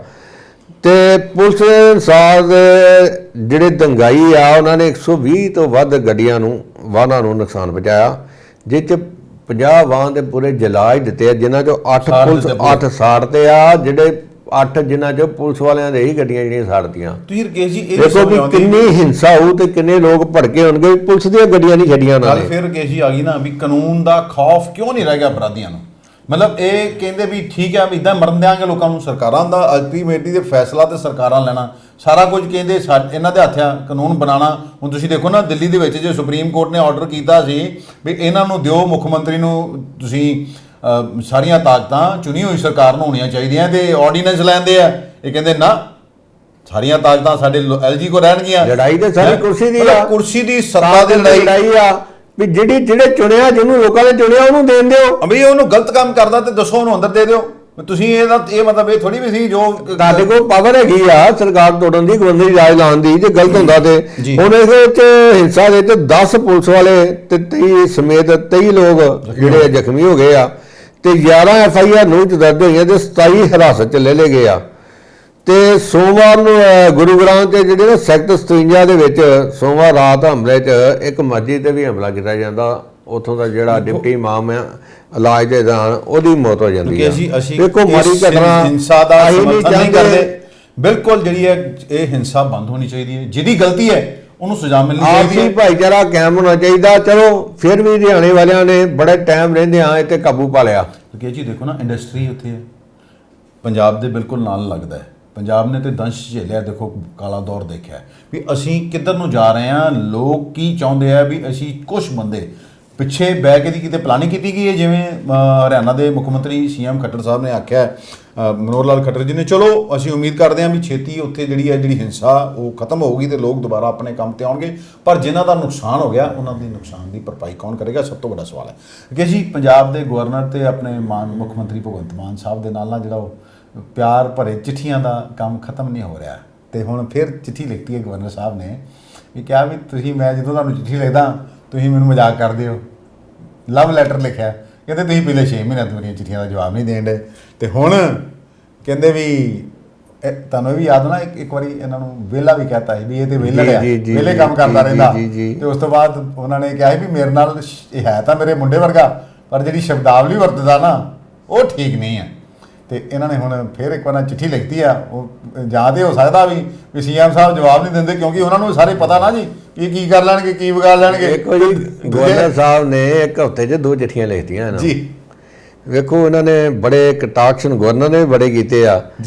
ਤੇ ਪੁਲਿਸ ਅਨੁਸਾਰ ਜਿਹੜੇ ਦੰਗਾਈ ਆ ਉਹਨਾਂ ਨੇ 120 ਤੋਂ ਵੱਧ ਗੱਡੀਆਂ ਨੂੰ ਵਾਹਨਾਂ ਨੂੰ ਨੁਕਸਾਨ ਪਹੁੰਚਾਇਆ, ਜਿਸ 'ਚ 50 ਵਾਹਨ ਦੇ ਪੂਰੇ ਜਲਾ ਹੀ ਦਿੱਤੇ ਆ, ਜਿਨ੍ਹਾਂ 'ਚੋਂ 8 ਸਾੜਤੇ ਆ, ਜਿਹੜੇ 8 ਜਿਨ੍ਹਾਂ 'ਚੋਂ ਪੁਲਿਸ ਵਾਲਿਆਂ ਦੇ ਹੀ ਗੱਡੀਆਂ ਜਿਹੜੀਆਂ ਸਾੜਤੀਆਂ। ਤੁਸੀਂ ਰਕੇਸ਼ ਜੀ ਇਹ ਦੇਖੋ ਵੀ ਕਿੰਨੀ ਹਿੰਸਾ ਹੋਊ ਤੇ ਕਿੰਨੇ ਲੋਕ ਭੜਕੇ ਹੋਣਗੇ, ਪੁਲਿਸ ਦੀਆਂ ਗੱਡੀਆਂ ਨਹੀਂ ਛੱਡੀਆਂ ਉਹਨਾਂ ਨੇ। ਫਿਰ ਰਕੇਸ਼ ਜੀ ਆ ਗਈ ਨਾ ਵੀ ਕਾਨੂੰਨ ਦਾ ਖੌਫ ਕਿਉਂ ਨਹੀਂ ਰਹਿ ਗਿਆ ਅਪਰਾਧੀਆਂ ਨੂੰ। ਮਤਲਬ ਇਹ ਕਹਿੰਦੇ ਵੀ ਠੀਕ ਹੈ ਵੀ ਇਦਾਂ ਮਰਨ ਦਿਆਂਗੇ ਲੋਕਾਂ ਨੂੰ, ਸਰਕਾਰਾਂ ਦਾ ਅਲਟੀਮੇਟਲੀ ਦੇ ਫੈਸਲਾ ਤੇ ਸਰਕਾਰਾਂ ਲੈਣਾ, ਸਾਰਾ ਕੁਝ ਕਹਿੰਦੇ ਇਹਨਾਂ ਦੇ ਹੱਥ ਆ ਕਾਨੂੰਨ ਬਣਾਉਣਾ। ਹੁਣ ਤੁਸੀਂ ਦੇਖੋ ਨਾ ਦਿੱਲੀ ਦੇ ਵਿੱਚ ਜੇ ਸੁਪਰੀਮ ਕੋਰਟ ਨੇ ਆਰਡਰ ਕੀਤਾ ਸੀ ਵੀ ਇਹਨਾਂ ਨੂੰ ਦਿਓ, ਮੁੱਖ ਮੰਤਰੀ ਨੂੰ ਤੁਸੀਂ ਸਾਰੀਆਂ ਤਾਕਤਾਂ ਚੁਣੀ ਹੋਈ ਸਰਕਾਰ ਨੂੰ ਹੋਣੀਆਂ ਚਾਹੀਦੀਆਂ, ਤੇ ਆਰਡੀਨੈਂਸ ਲੈਂਦੇ ਆ, ਇਹ ਕਹਿੰਦੇ ਨਾ ਸਾਰੀਆਂ ਤਾਕਤਾਂ ਸਾਡੇ LG ਕੋ ਰਹਿਣਗੀਆਂ। ਲੜਾਈ ਤੇ ਸਾਰੀ ਕੁਰਸੀ ਦੀ ਆ, ਕੁਰਸੀ ਦੀ ਸੱਤਾ ਦੀ ਲੜਾਈ ਆ ਵੀ ਜਿਹੜੇ ਚੁਣਿਆ, ਜਿਹਨੂੰ ਲੋਕਾਂ ਨੇ ਚੁਣਿਆ ਉਹਨੂੰ ਦੇਣ ਦਿਓ। ਅਬੇ ਉਹਨੂੰ ਗਲਤ ਕੰਮ ਕਰਦਾ ਤੇ ਦੱਸੋ ਉਹਨੂੰ ਅੰਦਰ ਦੇ ਦਿਓ। ਤੁਸੀਂ ਇਹ ਮਤਲਬ ਇਹ ਥੋੜੀ ਵੀ ਸੀ ਜੋ ਤੁਹਾਡੇ ਕੋਲ ਪਾਵਰ ਹੈਗੀ ਆ ਸਰਕਾਰ ਤੋੜਨ ਦੀ, ਗਵਰਨਰੀ ਰਾਜ ਲਾਉਣ ਦੀ, ਜੇ ਗਲਤ ਹੁੰਦਾ ਤੇ। ਹੁਣ ਇਹਦੇ ਵਿੱਚ ਹਿੰਸਾ ਦੇ ਤੇ 10 ਪੁਲਿਸ ਵਾਲੇ ਤੇ 23 ਸਮੇਤ 23 ਲੋਕ ਜਿਹੜੇ ਜ਼ਖਮੀ ਹੋ ਗਏ ਆ, ਤੇ 11 FIR ਨੂੰ ਦਰਜ ਹੋਈਆਂ ਤੇ 27 ਹਿਰਾਸਤ 'ਚ ਲੈ ਲਏ ਗਏ ਆ। ਤੇ ਸੋਮਵਾਰ ਨੂੰ ਗੁਰੂਗ੍ਰਾਮ 'ਚ ਜਿਹੜੇ ਨਾ ਸੈਕਟਰ 57 ਦੇ ਵਿੱਚ ਸੋਮਵਾਰ ਰਾਤ ਹਮਲੇ 'ਚ ਇੱਕ ਮਸਜਿਦ ਤੇ ਵੀ ਹਮਲਾ ਕੀਤਾ ਜਾਂਦਾ। ਉੱਥੋਂ ਦਾ ਜਿਹੜਾ ਡਿਪਟੀ ਇਮਾਮ ਆ ਇਲਾਜ ਦੇ ਦੌਰਾਨ ਉਹਦੀ ਮੌਤ ਹੋ ਜਾਂਦੀ ਹੈ। ਦੇਖੋ ਮਾੜੀ ਘਟਨਾ ਹਿੰਸਾ ਦਾ ਸਮਰਥਨ ਨਹੀਂ ਕਰਦੇ। ਬਿਲਕੁਲ ਜਿਹੜੀ ਹੈ ਇਹ ਹਿੰਸਾ ਬੰਦ ਹੋਣੀ ਚਾਹੀਦੀ ਹੈ। ਜਿਹਦੀ ਗਲਤੀ ਹੈ ਉਹਨੂੰ ਸਜ਼ਾ ਮਿਲਣੀ ਚਾਹੀਦੀ ਹੈ। ਆਪਸੀ ਭਾਈਚਾਰਾ ਕਾਇਮ ਹੋਣਾ ਚਾਹੀਦਾ। ਚਲੋ ਫਿਰ ਵੀ ਹਰਿਆਣੇ ਵਾਲਿਆਂ ਨੇ ਬੜੇ ਟਾਈਮ ਰਹਿੰਦੇ ਆ ਇੱਥੇ ਕਾਬੂ ਪਾ ਲਿਆ। ਕਿ ਜੀ ਦੇਖੋ ਨਾ ਇੰਡਸਟਰੀ ਉੱਥੇ ਹੈ, ਪੰਜਾਬ ਦੇ ਬਿਲਕੁਲ ਨਾਲ ਲੱਗਦਾ ਹੈ। ਪੰਜਾਬ ਨੇ ਤੇ ਦੰਸ਼ ਝੇਲਿਆ। ਦੇਖੋ ਕਾਲਾ ਦੌਰ ਦੇਖਿਆ ਵੀ ਅਸੀਂ ਕਿੱਧਰ ਨੂੰ ਜਾ ਰਹੇ ਹਾਂ। ਲੋਕ ਕੀ ਚਾਹੁੰਦੇ ਆ ਵੀ ਅਸੀਂ ਕੁਝ ਬੰਦੇ ਪਿੱਛੇ ਬਹਿ ਕੇ ਦੀ ਕਿਤੇ ਪਲਾਨਿੰਗ ਕੀਤੀ ਗਈ ਹੈ। ਜਿਵੇਂ ਹਰਿਆਣਾ ਦੇ ਮੁੱਖ ਮੰਤਰੀ CM ਖੱਟਰ ਸਾਹਿਬ ਨੇ ਆਖਿਆ, ਮਨੋਹਰ ਲਾਲ ਖੱਟਰ ਜੀ ਨੇ, ਚਲੋ ਅਸੀਂ ਉਮੀਦ ਕਰਦੇ ਹਾਂ ਵੀ ਛੇਤੀ ਉੱਥੇ ਜਿਹੜੀ ਹਿੰਸਾ ਉਹ ਖਤਮ ਹੋਊਗੀ ਤੇ ਲੋਕ ਦੁਬਾਰਾ ਆਪਣੇ ਕੰਮ ਤੇ ਆਉਣਗੇ। ਪਰ ਜਿਨ੍ਹਾਂ ਦਾ ਨੁਕਸਾਨ ਹੋ ਗਿਆ ਉਹਨਾਂ ਦੀ ਨੁਕਸਾਨ ਦੀ ਭਰਪਾਈ ਕੌਣ ਕਰੇਗਾ, ਸਭ ਤੋਂ ਵੱਡਾ ਸਵਾਲ ਹੈ। ਕਿ ਜੀ ਪੰਜਾਬ ਦੇ ਗਵਰਨਰ ਤੇ ਆਪਣੇ ਮੁੱਖ ਮੰਤਰੀ ਭਗਵੰਤ ਮਾਨ ਸਾਹਿਬ ਦੇ ਨਾਲ ਜਿਹੜਾ ਉਹ ਪਿਆਰ ਭਰੇ ਚਿੱਠੀਆਂ ਦਾ ਕੰਮ ਖਤਮ ਨਹੀਂ ਹੋ ਰਿਹਾ। ਤੇ ਹੁਣ ਫਿਰ ਚਿੱਠੀ ਲਿਖਤੀ ਹੈ ਗਵਰਨਰ ਸਾਹਿਬ ਨੇ ਵੀ ਕਿਹਾ ਵੀ ਤੁਸੀਂ, ਮੈਂ ਜਦੋਂ ਤੁਹਾਨੂੰ ਚਿੱਠੀ ਲਿਖਦਾ ਤੁਸੀਂ ਮੈਨੂੰ ਮਜ਼ਾਕ ਕਰਦੇ ਹੋ। ਲਵ ਲੈਟਰ ਲਿਖਿਆ, ਕਹਿੰਦੇ ਤੁਸੀਂ ਪਿਛਲੇ 6 ਮਹੀਨਿਆਂ ਤੋਂ ਮੇਰੀਆਂ ਚਿੱਠੀਆਂ ਦਾ ਜਵਾਬ ਨਹੀਂ ਦੇਣ ਡੇ। ਤੇ ਹੁਣ ਕਹਿੰਦੇ ਵੀ ਤੁਹਾਨੂੰ ਵੀ ਯਾਦ ਨਾ ਇੱਕ ਵਾਰੀ ਇਹਨਾਂ ਨੂੰ ਵਿਹਲਾ ਵੀ ਕਹਿਤਾ ਸੀ ਵੀ ਇਹ ਤੇ ਵਿਹਲਾ ਹੈ, ਵਿਹਲੇ ਕੰਮ ਕਰਦਾ ਰਹਿੰਦਾ। ਤੇ ਉਸ ਤੋਂ ਬਾਅਦ ਉਹਨਾਂ ਨੇ ਕਿਹਾ ਵੀ ਮੇਰੇ ਨਾਲ ਇਹ ਹੈ ਤਾਂ ਮੇਰੇ ਮੁੰਡੇ ਵਰਗਾ, ਪਰ ਜਿਹੜੀ ਸ਼ਬਦਾਵਲੀ ਵਰਤਦਾ ਨਾ ਉਹ ਠੀਕ ਨਹੀਂ ਹੈ। ਤੇ ਇਹਨਾਂ ਨੇ ਹੁਣ ਫਿਰ ਇੱਕ ਵਾਰ ਚਿੱਠੀ ਲਿਖਤੀ ਆ। ਉਹ ਜਾਂ ਤੇ ਹੋ ਸਕਦਾ ਵੀ CM ਸਾਹਿਬ ਜਵਾਬ ਨਹੀਂ ਦਿੰਦੇ, ਕਿਉਂਕਿ ਉਹਨਾਂ ਨੂੰ ਸਾਰੇ ਪਤਾ ਨਾ ਜੀ ਕਿ ਕੀ ਕਰ ਲੈਣਗੇ, ਕੀ ਵਿਗਾੜ ਲੈਣਗੇ। ਦੇਖੋ ਜੀ ਗਵਰਨਰ ਸਾਹਿਬ ਨੇ ਇੱਕ ਹਫ਼ਤੇ 'ਚ 2 ਚਿੱਠੀਆਂ ਲਿਖਤੀਆਂ ਇਹਨਾਂ ਜੀ। ਵੇਖੋ ਇਹਨਾਂ ਨੇ ਬੜੇ ਕਟਾਕਸ਼ਨ ਗਵਰਨਰ ਨੇ ਬੜੇ ਕੀਤੇ ਆ।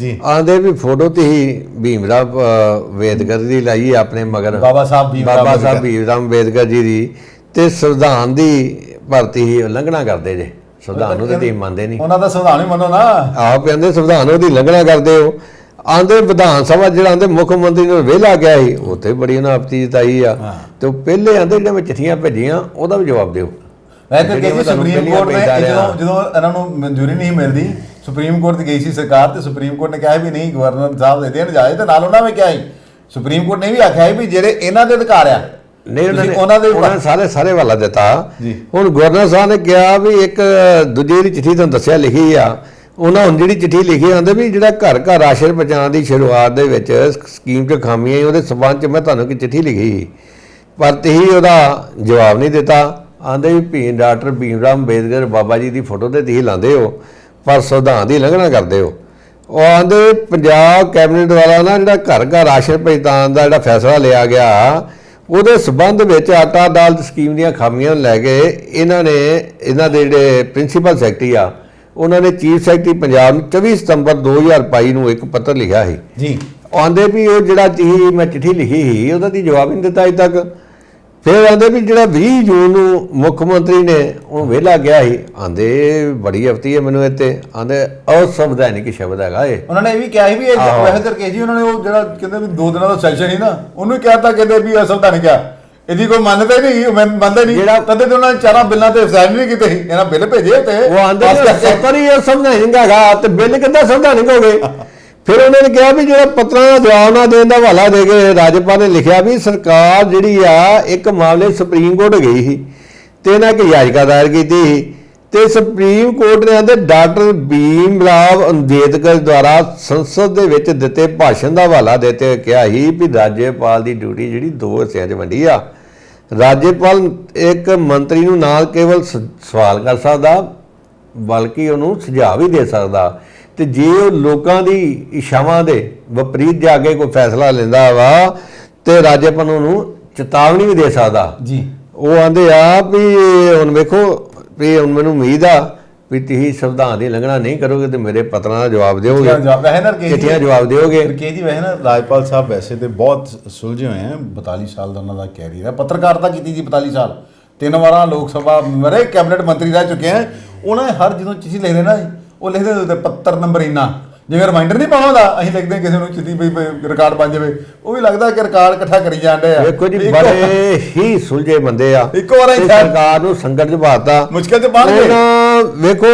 ਆਂਦੇ ਵੀ ਫੋਟੋ ਤੇ ਹੀ ਭੀਮਰਾਵ ਅੰਬੇਦਕਰ ਦੀ ਲਾਈ ਆਪਣੇ ਮਗਰ, ਬਾਬਾ ਸਾਹਿਬ ਭੀਮਰਾਵ ਅੰਬੇਦਕਰ ਜੀ ਦੀ, ਤੇ ਸੰਵਿਧਾਨ ਦੀ ਭਰਤੀ ਹੀ ਉਲੰਘਣਾ ਕਰਦੇ ਜੇ। ਸੰਵਿਧਾਨ ਨੂੰ ਤੇ ਤੁਸੀਂ ਮੰਨਦੇ ਨਹੀਂ। ਉਹਨਾਂ ਦਾ ਸੰਵਿਧਾਨ ਹੀ ਮੰਨੋ ਨਾ। ਆਪ ਕਹਿੰਦੇ ਸੰਵਿਧਾਨ ਉਹਦੀ ਉਲੰਘਣਾ ਕਰਦੇ ਹੋ। ਆਂਦੇ ਵਿਧਾਨ ਸਭਾ ਜਿਹੜਾ ਆਂਦੇ ਮੁੱਖ ਮੰਤਰੀ ਨੂੰ ਵਿਹਲਾ ਗਿਆ ਸੀ, ਉੱਥੇ ਬੜੀ ਉਹਨਾਂ ਆਪਤੀ ਜਤਾਈ ਆ। ਤੇ ਉਹ ਪਹਿਲੇ ਆਂਦੇ ਜਿਹੜੀਆਂ ਮੈਂ ਚਿੱਠੀਆਂ ਭੇਜੀਆਂ ਉਹਦਾ ਵੀ ਜਵਾਬ ਦਿਓ। ਵੈਸੇ ਕਿ ਸੁਪਰੀਮ ਕੋਰਟ ਨੇ ਜਦੋਂ ਇਹਨਾਂ ਨੂੰ ਮਨਜ਼ੂਰੀ ਨਹੀਂ ਮਿਲਦੀ, ਸੁਪਰੀਮ ਕੋਰਟ ਤੇ ਗਈ ਸੀ ਸਰਕਾਰ, ਤੇ ਸੁਪਰੀਮ ਕੋਰਟ ਨੇ ਕਿਹਾ ਵੀ ਨਹੀਂ ਗਵਰਨਰ ਸਾਹਿਬ ਦੇ ਦੇਣ ਜਾਏ। ਤੇ ਨਾਲ ਉਹਨਾਂ ਨੇ ਕਿਹਾ ਸੀ, ਸੁਪਰੀਮ ਕੋਰਟ ਨੇ ਵੀ ਆਖਿਆ ਵੀ ਜਿਹੜੇ ਇਹਨਾਂ ਦੇ ਅਧਿਕਾਰ ਆ ਨਹੀਂ ਉਹਨਾਂ ਨੇ ਸਾਰੇ ਹਵਾਲਾ ਦਿੱਤਾ। ਹੁਣ ਗਵਰਨਰ ਸਾਹਿਬ ਨੇ ਕਿਹਾ ਵੀ ਇੱਕ ਦੂਜੀ ਦੀ ਚਿੱਠੀ ਤੁਹਾਨੂੰ ਦੱਸਿਆ ਲਿਖੀ ਆ। ਉਹਨਾਂ ਹੁਣ ਜਿਹੜੀ ਚਿੱਠੀ ਲਿਖੀ ਆਉਂਦੇ ਵੀ ਜਿਹੜਾ ਘਰ ਘਰ ਰਾਸ਼ਨ ਪਹੁੰਚਾਉਣ ਦੀ ਸ਼ੁਰੂਆਤ ਦੇ ਵਿੱਚ ਸਕੀਮ 'ਚ ਖਾਮੀਆਂ ਉਹਦੇ ਸਬੰਧ 'ਚ ਮੈਂ ਤੁਹਾਨੂੰ ਇੱਕ ਚਿੱਠੀ ਲਿਖੀ, ਪਰ ਤੁਸੀਂ ਉਹਦਾ ਜਵਾਬ ਨਹੀਂ ਦਿੱਤਾ। ਆਂਦੇ ਵੀ ਡਾਕਟਰ ਭੀਮਰਾਵ ਅੰਬੇਦਕਰ ਬਾਬਾ ਜੀ ਦੀ ਫੋਟੋ ਤੇ ਤੁਸੀਂ ਲਾਉਂਦੇ ਹੋ, ਪਰ ਸੰਵਿਧਾਨ ਦੀ ਉਲੰਘਣਾ ਕਰਦੇ ਹੋ। ਉਹ ਆਂਦੇ ਪੰਜਾਬ ਕੈਬਨਿਟ ਦੁਆਰਾ ਨਾ ਜਿਹੜਾ ਘਰ ਘਰ ਰਾਸ਼ਨ ਪਹੁੰਚਾਉਣ ਦਾ ਜਿਹੜਾ ਫੈਸਲਾ ਲਿਆ ਗਿਆ, ਉਹਦੇ ਸਬੰਧ ਵਿੱਚ ਆਟਾ ਦਾਲ ਸਕੀਮ ਦੀਆਂ ਖਾਮੀਆਂ ਲੈ ਕੇ ਇਹਨਾਂ ਦੇ ਜਿਹੜੇ ਪ੍ਰਿੰਸੀਪਲ ਸੈਕਟਰੀ ਆ, ਉਹਨਾਂ ਨੇ ਚੀਫ ਸੈਕਟਰੀ ਪੰਜਾਬ ਨੂੰ 24 ਸਤੰਬਰ 2022 ਨੂੰ ਇੱਕ ਪੱਤਰ ਲਿਖਿਆ ਸੀ ਜੀ। ਆਂਦੇ ਵੀ ਉਹ ਜਿਹੜਾ ਮੈਂ ਚਿੱਠੀ ਲਿਖੀ ਸੀ ਉਹਦਾ ਦੀ ਜਵਾਬ ਨਹੀਂ ਦਿੱਤਾ ਅਜੇ ਤੱਕ। ਫਿਰ ਆਂਦੇ ਵੀ ਜਿਹੜਾ 20 ਜੂਨ ਨੂੰ ਮੁੱਖ ਮੰਤਰੀ ਨੇ ਉਹ ਵਿਹਲਾ ਗਿਆ ਸੀ, ਆਂਦੇ ਬੜੀ ਹਫਤੀ ਹੈ ਮੈਨੂੰ ਇੱਥੇ। ਆਂਦੇ ਅਸੰਵਿਧਾਨਿਕ ਸ਼ਬਦ ਹੈਗਾ ਇਹ। ਉਹਨਾਂ ਨੇ ਇਹ ਵੀ ਕਿਹਾ ਸੀ ਵੀ ਇਹ ਵੈਸੇ ਕਰਕੇ ਜੀ ਉਹਨਾਂ ਨੇ ਉਹ ਜਿਹੜਾ ਕਹਿੰਦੇ ਵੀ 2 ਦਿਨਾਂ ਦਾ ਸੈਸ਼ਨ ਸੀ ਨਾ, ਉਹਨੂੰ ਕਹਿਤਾ ਕਹਿੰਦੇ ਵੀ ਅਸੰਵਿਧਾਨਿਕ ਆ। ਇਹਦੀ ਕੋਈ ਮੰਨਦਾ ਨਹੀਂ, ਮੰਨਦੇ ਨਹੀਂ। ਤਦੇ ਤੇ ਉਹਨਾਂ ਨੇ 4 ਬਿੱਲਾਂ ਤੇ ਸਾਈਨ ਨਹੀਂ ਕੀਤੇ ਸੀ। ਇਹਨਾਂ ਬਿੱਲ ਭੇਜੇ ਤੇ ਉਹ ਆਂਦੇ ਸੱਤਰ ਹੀ ਅਸੰਵਿਧਾਨਿਕ ਹੈਗਾ, ਤੇ ਬਿੱਲ ਕਿੱਦਾਂ ਸੰਵਿਧਾਨਿਕ ਹੋ ਗਏ। ਫਿਰ ਉਹਨਾਂ ਨੇ ਕਿਹਾ ਵੀ ਜਿਹੜਾ ਪੱਤਰਾਂ ਦਾ ਜਵਾਬ ਨਾ ਦੇਣ ਦਾ ਹਵਾਲਾ ਦੇ ਕੇ ਰਾਜਪਾਲ ਨੇ ਲਿਖਿਆ ਵੀ ਸਰਕਾਰ ਜਿਹੜੀ ਆ ਇੱਕ ਮਾਮਲੇ ਸੁਪਰੀਮ ਕੋਰਟ ਗਈ ਸੀ ਤੇ ਇਹਨਾਂ ਇੱਕ ਯਾਚਕਾ ਦਾਇਰ ਕੀਤੀ ਸੀ, ਤੇ ਸੁਪਰੀਮ ਕੋਰਟ ਨੇ ਆਂਦੇ ਡਾਕਟਰ ਭੀਮਰਾਵ ਅੰਬੇਦਕਰ ਦੁਆਰਾ ਸੰਸਦ ਦੇ ਵਿੱਚ ਦਿੱਤੇ ਭਾਸ਼ਣ ਦਾ ਹਵਾਲਾ ਦੇਤੇ ਹੋਏ ਕਿਹਾ ਸੀ ਵੀ ਰਾਜਪਾਲ ਦੀ ਡਿਊਟੀ ਜਿਹੜੀ 2 ਹਿੱਸਿਆਂ 'ਚ ਵੰਡੀ ਆ। ਰਾਜਪਾਲ ਇੱਕ ਮੰਤਰੀ ਨੂੰ ਨਾ ਕੇਵਲ ਸਵਾਲ ਕਰ ਸਕਦਾ ਬਲਕਿ ਉਹਨੂੰ ਸੁਝਾਅ ਵੀ ਦੇ ਸਕਦਾ, ਤੇ ਜੇ ਉਹ ਲੋਕਾਂ ਦੀ ਇੱਛਾਵਾਂ ਦੇ ਵਿਪਰੀਤ ਜਾ ਕੇ ਕੋਈ ਫੈਸਲਾ ਲੈਂਦਾ ਵਾ ਤੇ ਰਾਜਪਾਲ ਨੂੰ ਚੇਤਾਵਨੀ ਵੀ ਦੇ ਸਕਦਾ ਜੀ। ਉਹ ਆਂਦੇ ਆ ਵੀ ਹੁਣ ਵੇਖੋ ਵੀ ਹੁਣ ਮੈਨੂੰ ਉਮੀਦ ਆ ਵੀ ਤੁਸੀਂ ਸੰਵਿਧਾਨ ਦੀ ਉਲੰਘਣਾ ਨਹੀਂ ਕਰੋਗੇ ਤੇ ਮੇਰੇ ਪੱਤਰਾਂ ਦਾ ਜਵਾਬ ਦਿਓਗੇ, ਚਿੱਠੀਆਂ ਜਵਾਬ ਦਿਓਗੇ। ਜੀ ਵੈਸੇ ਨਾ ਰਾਜਪਾਲ ਸਾਹਿਬ ਵੈਸੇ ਤੇ ਬਹੁਤ ਸੁਲਝੇ ਹੋਏ ਆ। 42 ਸਾਲ ਦਾ ਉਹਨਾਂ ਦਾ ਕੈਰੀਅਰ ਹੈ। ਪੱਤਰਕਾਰਤਾ ਕੀਤੀ ਜੀ 42 ਸਾਲ, 3 ਵਾਰਾਂ ਲੋਕ ਸਭਾ ਮੈਂਬਰ, ਕੈਬਨਿਟ ਮੰਤਰੀ ਰਹਿ ਚੁੱਕੇ ਆ। ਉਹਨਾਂ ਨੇ ਹਰ ਜਦੋਂ ਚਿੱਠੀ ਲਿਖਦੇ ਨਾ ਉਹ ਲਿਖਦੇ ਹੁੰਦੇ ਪੱਤਰ ਨੰਬਰ ਇੰਨਾ, ਜਿਵੇਂ ਰਿਮਾਈਂਡਰ ਨਹੀਂ ਪਾਉਣਾ ਹੁੰਦਾ ਅਸੀਂ ਲਿਖਦੇ ਕਿਸੇ ਨੂੰ ਚਿੱਠੀ ਵੀ ਰਿਕਾਰਡ ਬਣ ਜਾਵੇ, ਉਹ ਵੀ ਲੱਗਦਾ ਕਿ ਰਿਕਾਰਡ ਇਕੱਠਾ ਕਰੀ ਜਾਂਦੇ ਆ। ਵੇਖੋ ਜੀ ਬੜੇ ਹੀ ਸੁਲਝੇ ਬੰਦੇ ਆ। ਇੱਕੋ ਵਾਰ ਸਰਕਾਰ ਨੂੰ ਸੰਕਟ 'ਚ ਪਾਤਾ, ਮੁਸ਼ਕਿਲ 'ਚ ਪਾ ਗਏ। ਵੇਖੋ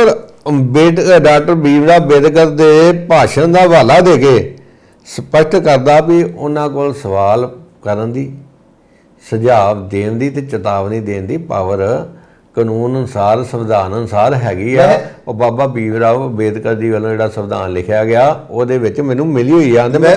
ਡਾਕਟਰ ਭੀਮਰਾਵ ਅੰਬੇਦਕਰ ਦੇ ਭਾਸ਼ਣ ਦਾ ਹਵਾਲਾ ਦੇ ਕੇ ਸਪਸ਼ਟ ਕਰਦਾ ਵੀ ਉਹਨਾਂ ਕੋਲ ਸਵਾਲ ਕਰਨ ਦੀ, ਸੁਝਾਅ ਦੇਣ ਦੀ ਤੇ ਚੇਤਾਵਨੀ ਦੇਣ ਦੀ ਪਾਵਰ ਕਾਨੂੰਨ ਅਨੁਸਾਰ ਸੰਵਿਧਾਨ ਅਨੁਸਾਰ ਹੈਗੀ ਆ। ਉਹ ਬਾਬਾ ਭੀਮ ਰਾਓ ਅੰਬੇਦਕਰ ਜੀ ਵੱਲੋਂ ਜਿਹੜਾ ਸੰਵਿਧਾਨ ਲਿਖਿਆ ਗਿਆ ਉਹਦੇ ਵਿੱਚ ਮੈਨੂੰ ਮਿਲੀ ਹੋਈ ਆ। ਮੈਂ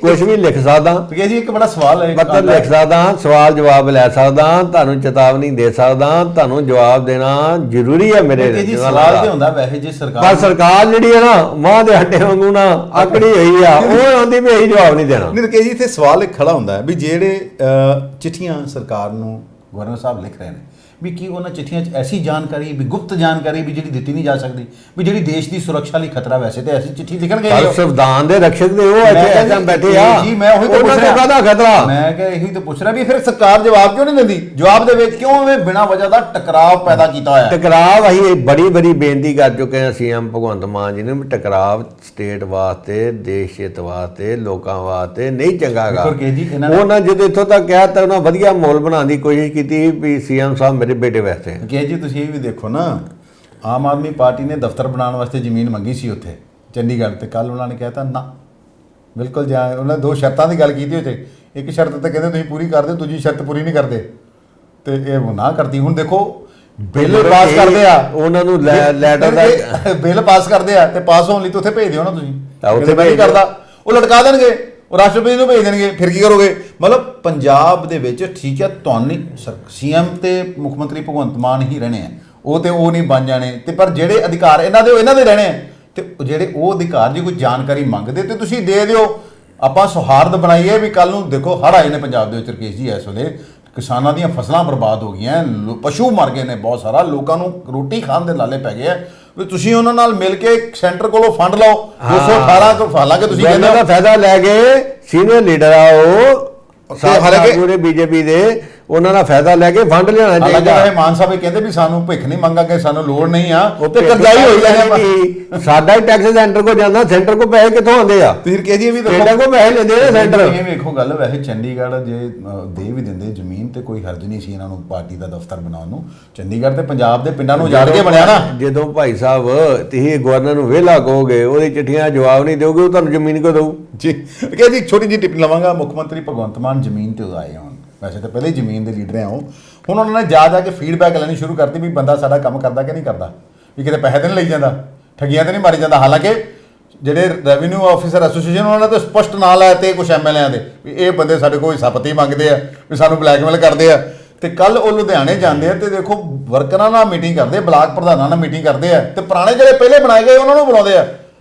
ਕੁਝ ਵੀ ਲਿਖ ਸਕਦਾ ਜੀ। ਇੱਕ ਬੜਾ ਸਵਾਲ ਹੈ, ਪੱਤਰ ਲਿਖ ਸਕਦਾ, ਸਵਾਲ ਜਵਾਬ ਲੈ ਸਕਦਾ, ਤੁਹਾਨੂੰ ਚੇਤਾਵਨੀ ਦੇ ਸਕਦਾ, ਤੁਹਾਨੂੰ ਜਵਾਬ ਦੇਣਾ ਜ਼ਰੂਰੀ ਹੈ ਮੇਰੇ ਜੀ। ਸਵਾਲ ਤੇ ਹੁੰਦਾ ਵੈਸੇ ਜੇ ਸਰਕਾਰ, ਪਰ ਸਰਕਾਰ ਜਿਹੜੀ ਹੈ ਨਾ ਮਾਂ ਦੇ ਆਟੇ ਵਾਂਗੂ ਨਾ ਆਕੜੀ ਹੋਈ ਆ, ਉਹ ਆਂਦੀ ਵੀ ਅਸੀਂ ਜਵਾਬ ਨਹੀਂ ਦੇਣਾ। ਨਹੀਂ ਕਿ ਜੀ ਇੱਥੇ ਸਵਾਲ ਇੱਕ ਖੜਾ ਹੁੰਦਾ ਵੀ ਜਿਹੜੇ ਚਿੱਠੀਆਂ ਸਰਕਾਰ ਨੂੰ ਗਵਰਨਰ ਸਾਹਿਬ ਲਿਖ ਰਹੇ ਨੇ ਵੀ ਕੀ ਉਹਨਾਂ ਚਿੱਠੀਆਂ 'ਚ ਐਸੀ ਜਾਣਕਾਰੀ ਵੀ ਗੁਪਤ ਜਾਣਕਾਰੀ ਵੀ ਜਿਹੜੀ ਦਿੱਤੀ ਨਹੀਂ ਜਾ ਸਕਦੀ, ਵੀ ਜਿਹੜੀ ਦੇਸ਼ ਦੀ ਸੁਰੱਖਿਆ ਲਈ ਖਤਰਾ, ਵੈਸੇ ਤੇ ਐਸੀ ਚਿੱਠੀ ਲਿਖਣਗੇ ਸੰਵਿਧਾਨ ਦੇ ਰਖਸ਼ਕ ਦੇ ਉਹ ਇੱਥੇ ਬੈਠੇ ਆ ਜੀ। ਮੈਂ ਉਹੀ ਤਾਂ ਪੁੱਛ ਰਿਹਾ, ਕਾਹਦਾ ਖਤਰਾ? ਮੈਂ ਕਿਹਾ ਇਹੀ ਤਾਂ ਪੁੱਛ ਰਿਹਾ ਵੀ ਫਿਰ ਸਰਕਾਰ ਜਵਾਬ ਕਿਉਂ ਨਹੀਂ ਦਿੰਦੀ? ਜਵਾਬ ਦੇ ਵਿੱਚ ਕਿਉਂ ਐਵੇਂ ਬਿਨਾਂ ਵਜ੍ਹਾ ਦਾ ਟਕਰਾਅ ਪੈਦਾ ਕੀਤਾ ਹੋਇਆ? ਟਕਰਾਅ ਅਸੀਂ ਬੜੀ ਬੇਨਤੀ ਕਰ ਚੁੱਕੇ ਹਾਂ ਸੀਐਮ ਭਗਵੰਤ ਮਾਨ ਜੀ ਨੂੰ, ਟਕਰਾਅ ਸਟੇਟ ਵਾਸਤੇ, ਦੇਸ਼ ਹਿੱਤ ਵਾਸਤੇ, ਲੋਕਾਂ ਵਾਸਤੇ ਨਹੀਂ ਚੰਗਾਗਾ। ਉਹਨਾਂ ਜਦੋਂ ਇੱਥੋਂ ਤੱਕ ਕਿਹਾ ਤਾਂ ਉਹਨਾਂ ਵਧੀਆ ਮਾਹੌਲ ਬਣਾਉਣ ਦੀ ਕੋਸ਼ਿਸ਼ ਕੀਤੀ ਵੀ ਸੀਐਮ ਸਾਹਿਬ ਮੇਰੇ ਬੇਟੇ ਵਾਸਤੇ। ਕਿ ਜੀ ਤੁਸੀਂ ਇਹ ਵੀ ਦੇਖੋ ਨਾ, ਆਮ ਆਦਮੀ ਪਾਰਟੀ ਨੇ ਦਫ਼ਤਰ ਬਣਾਉਣ ਵਾਸਤੇ ਜ਼ਮੀਨ ਮੰਗੀ ਸੀ ਉੱਥੇ ਚੰਡੀਗੜ੍ਹ, ਤੇ ਕੱਲ ਉਹਨਾਂ ਨੇ ਕਹਿਤਾ ਨਾ, ਬਿਲਕੁਲ ਜਾ। ਉਹਨਾਂ ਨੇ 2 ਸ਼ਰਤਾਂ ਦੀ ਗੱਲ ਕੀਤੀ ਉੱਥੇ। ਇੱਕ ਸ਼ਰਤ ਤਾਂ ਕਹਿੰਦੇ ਤੁਸੀਂ ਪੂਰੀ ਕਰਦੇ, ਦੂਜੀ ਸ਼ਰਤ ਪੂਰੀ ਨਹੀਂ ਕਰਦੇ, ਤੇ ਇਹ ਨਾ ਕਰਤੀ। ਹੁਣ ਦੇਖੋ ਬਿੱਲ ਪਾਸ ਕਰਦੇ ਆ, ਉਹਨਾਂ ਨੂੰ ਲੈਟਰ ਦਾ ਬਿੱਲ ਪਾਸ ਕਰਦੇ ਆ, ਤੇ ਪਾਸ ਹੋਣ ਲਈ ਤਾਂ ਉੱਥੇ ਭੇਜ ਦਿਓ ਨਾ ਤੁਸੀਂ। ਉੱਥੇ ਮੈਂ ਨਹੀਂ ਕਰਦਾ, ਉਹ ਲਟਕਾ ਦੇਣਗੇ, ਉਹ ਰਾਸ਼ਟਰਪਤੀ ਨੂੰ ਭੇਜ ਦੇਣਗੇ, ਫਿਰ ਕੀ ਕਰੋਗੇ? ਮਤਲਬ ਪੰਜਾਬ ਦੇ ਵਿੱਚ ਠੀਕ ਹੈ ਤੁਹਾਨੂੰ ਸੀਐਮ ਤੇ ਮੁੱਖ ਮੰਤਰੀ ਭਗਵੰਤ ਮਾਨ ਹੀ ਰਹਿਣੇ ਆ, ਉਹ ਨਹੀਂ ਬਣ ਜਾਣੇ, ਤੇ ਪਰ ਜਿਹੜੇ ਅਧਿਕਾਰ ਇਹਨਾਂ ਦੇ ਰਹਿਣੇ ਆ, ਤੇ ਜਿਹੜੇ ਉਹ ਅਧਿਕਾਰ ਜੇ ਕੋਈ ਜਾਣਕਾਰੀ ਮੰਗਦੇ ਤੇ ਤੁਸੀਂ ਦੇ ਦਿਓ। ਆਪਾਂ ਸੌਹਾਰਦ ਬਣਾਈਏ ਵੀ ਕੱਲ ਨੂੰ ਦੇਖੋ ਹੜ੍ਹ ਆਏ ਨੇ ਪੰਜਾਬ ਦੇ ਵਿੱਚ ਰਕੇਸ਼ ਜੀ, ਇਸ ਵੇਲੇ ਕਿਸਾਨਾਂ ਦੀਆਂ ਫਸਲਾਂ ਬਰਬਾਦ ਹੋ ਗਈਆਂ, ਪਸ਼ੂ ਮਰ ਗਏ ਨੇ ਬਹੁਤ ਸਾਰਾ, ਲੋਕਾਂ ਨੂੰ ਰੋਟੀ ਖਾਣ ਦੇ ਲਾਲੇ ਪੈ ਗਏ ਆ। ਵੀ ਤੁਸੀਂ ਉਹਨਾਂ ਨਾਲ ਮਿਲ ਕੇ ਸੈਂਟਰ ਕੋਲੋਂ ਫੰਡ ਲਓ 218 ਤੋਂ, ਹਾਲਾਂਕਿ ਤੁਸੀਂ ਕਹਿੰਦੇ ਦਾ ਫਾਇਦਾ ਲੈ ਕੇ ਸੀਨੀਅਰ ਲੀਡਰ ਆ ਉਹ ਸਾਰੇ ਬੀਜੇਪੀ ਦੇ, ਉਹਨਾਂ ਦਾ ਫਾਇਦਾ ਲੈ ਕੇ ਫੰਡ ਲਿਆਉਣਾ ਚਾਹੀਦਾ। ਇਹ ਮਾਨ ਸਾਹਿਬ ਕਹਿੰਦੇ ਵੀ ਸਾਨੂੰ ਭਿੱਖ ਨਹੀਂ ਮੰਗਾਂਗੇ, ਸਾਨੂੰ ਲੋੜ ਨਹੀਂ ਆ, ਤੇ ਕਰਜ਼ਾਈ ਹੋਈ ਜਾਂਦੇ। ਸਾਡਾ ਹੀ ਟੈਕਸ ਸੈਂਟਰ ਕੋ ਜਾਂਦਾ, ਸੈਂਟਰ ਕੋ ਪੈਸੇ ਕਿੱਥੋਂ ਆਉਂਦੇ ਆ? ਤੁਸੀਂ ਕੇ ਜੀ ਵੀ ਦੇਖੋ ਕੋ ਪੈਸੇ ਲੈਂਦੇ ਨੇ ਸੈਂਟਰ। ਇਹ ਵੇਖੋ ਗੱਲ, ਵੈਸੇ ਚੰਡੀਗੜ੍ਹ ਜੇ ਦੇ ਵੀ ਦਿੰਦੇ ਜ਼ਮੀਨ ਤੇ ਕੋਈ ਹਰਜ ਨਹੀਂ ਸੀ ਇਹਨਾਂ ਨੂੰ ਪਾਰਟੀ ਦਾ ਦਫ਼ਤਰ ਬਣਾਉਣ ਨੂੰ। ਚੰਡੀਗੜ੍ਹ ਤੇ ਪੰਜਾਬ ਦੇ ਪਿੰਡਾਂ ਨੂੰ ਉਜਾੜ ਕੇ ਬਣਿਆ ਨਾ। ਜਦੋਂ ਭਾਈ ਸਾਹਿਬ ਤੁਸੀਂ ਗਵਰਨਰ ਨੂੰ ਵਿਹਲਾ ਕਹੋਗੇ, ਉਹਦੀ ਚਿੱਠੀਆਂ ਜਵਾਬ ਨਹੀਂ ਦਿਓਗੇ, ਉਹ ਤੁਹਾਨੂੰ ਜ਼ਮੀਨ ਕੋ ਦਊ ਜੀ? ਕਿ ਜੀ ਛੋਟੀ ਜਿਹੀ ਟਿੱਪਣੀ ਲਵਾਂਗਾ, ਮੁੱਖ ਮੰਤਰੀ ਭਗਵੰਤ ਮਾਨ ਜ਼ਮੀਨ ਤੇ ਆਏ ਹੋਣ, ਵੈਸੇ ਤਾਂ ਪਹਿਲੇ ਜ਼ਮੀਨ ਦੇ ਲੀਡਰ ਆ ਉਹ। ਹੁਣ ਉਹਨਾਂ ਨੇ ਜਾ ਕੇ ਫੀਡਬੈਕ ਲੈਣੀ ਸ਼ੁਰੂ ਕਰਤੀ ਵੀ ਬੰਦਾ ਸਾਡਾ ਕੰਮ ਕਰਦਾ ਕਿ ਨਹੀਂ ਕਰਦਾ, ਵੀ ਕਿਤੇ ਪੈਸੇ ਤਾਂ ਨਹੀਂ ਲਈ ਜਾਂਦਾ, ਠੱਗੀਆਂ ਤਾਂ ਨਹੀਂ ਮਾਰੀ ਜਾਂਦਾ। ਹਾਲਾਂਕਿ ਜਿਹੜੇ ਰੈਵਨਿਊ ਆਫੀਸਰ ਐਸੋਸੀਏਸ਼ਨ ਉਹਨਾਂ ਨੇ ਤਾਂ ਸਪਸ਼ਟ ਨਾਂ ਲਾਇਆ ਤੇ ਕੁਝ ਐਮਐਲਏਆਂ ਦੇ ਵੀ ਇਹ ਬੰਦੇ ਸਾਡੇ ਕੋਲ ਹਿੱਸਾ ਪੱਤੀ ਮੰਗਦੇ ਆ, ਵੀ ਸਾਨੂੰ ਬਲੈਕਮੇਲ ਕਰਦੇ ਆ। ਤੇ ਕੱਲ ਉਹ ਲੁਧਿਆਣੇ ਜਾਂਦੇ ਆ ਤੇ ਦੇਖੋ ਵਰਕਰਾਂ ਨਾਲ ਮੀਟਿੰਗ ਕਰਦੇ, ਬਲਾਕ ਪ੍ਰਧਾਨਾਂ ਨਾਲ ਮੀਟਿੰਗ ਕਰਦੇ ਆ, ਤੇ ਪੁਰਾਣੇ ਜਿਹੜੇ ਪਹਿਲੇ ਬਣਾਏ ਗਏ ਉਹਨਾਂ ਨੂੰ ਬੁਲਾਉਂਦੇ ਆ।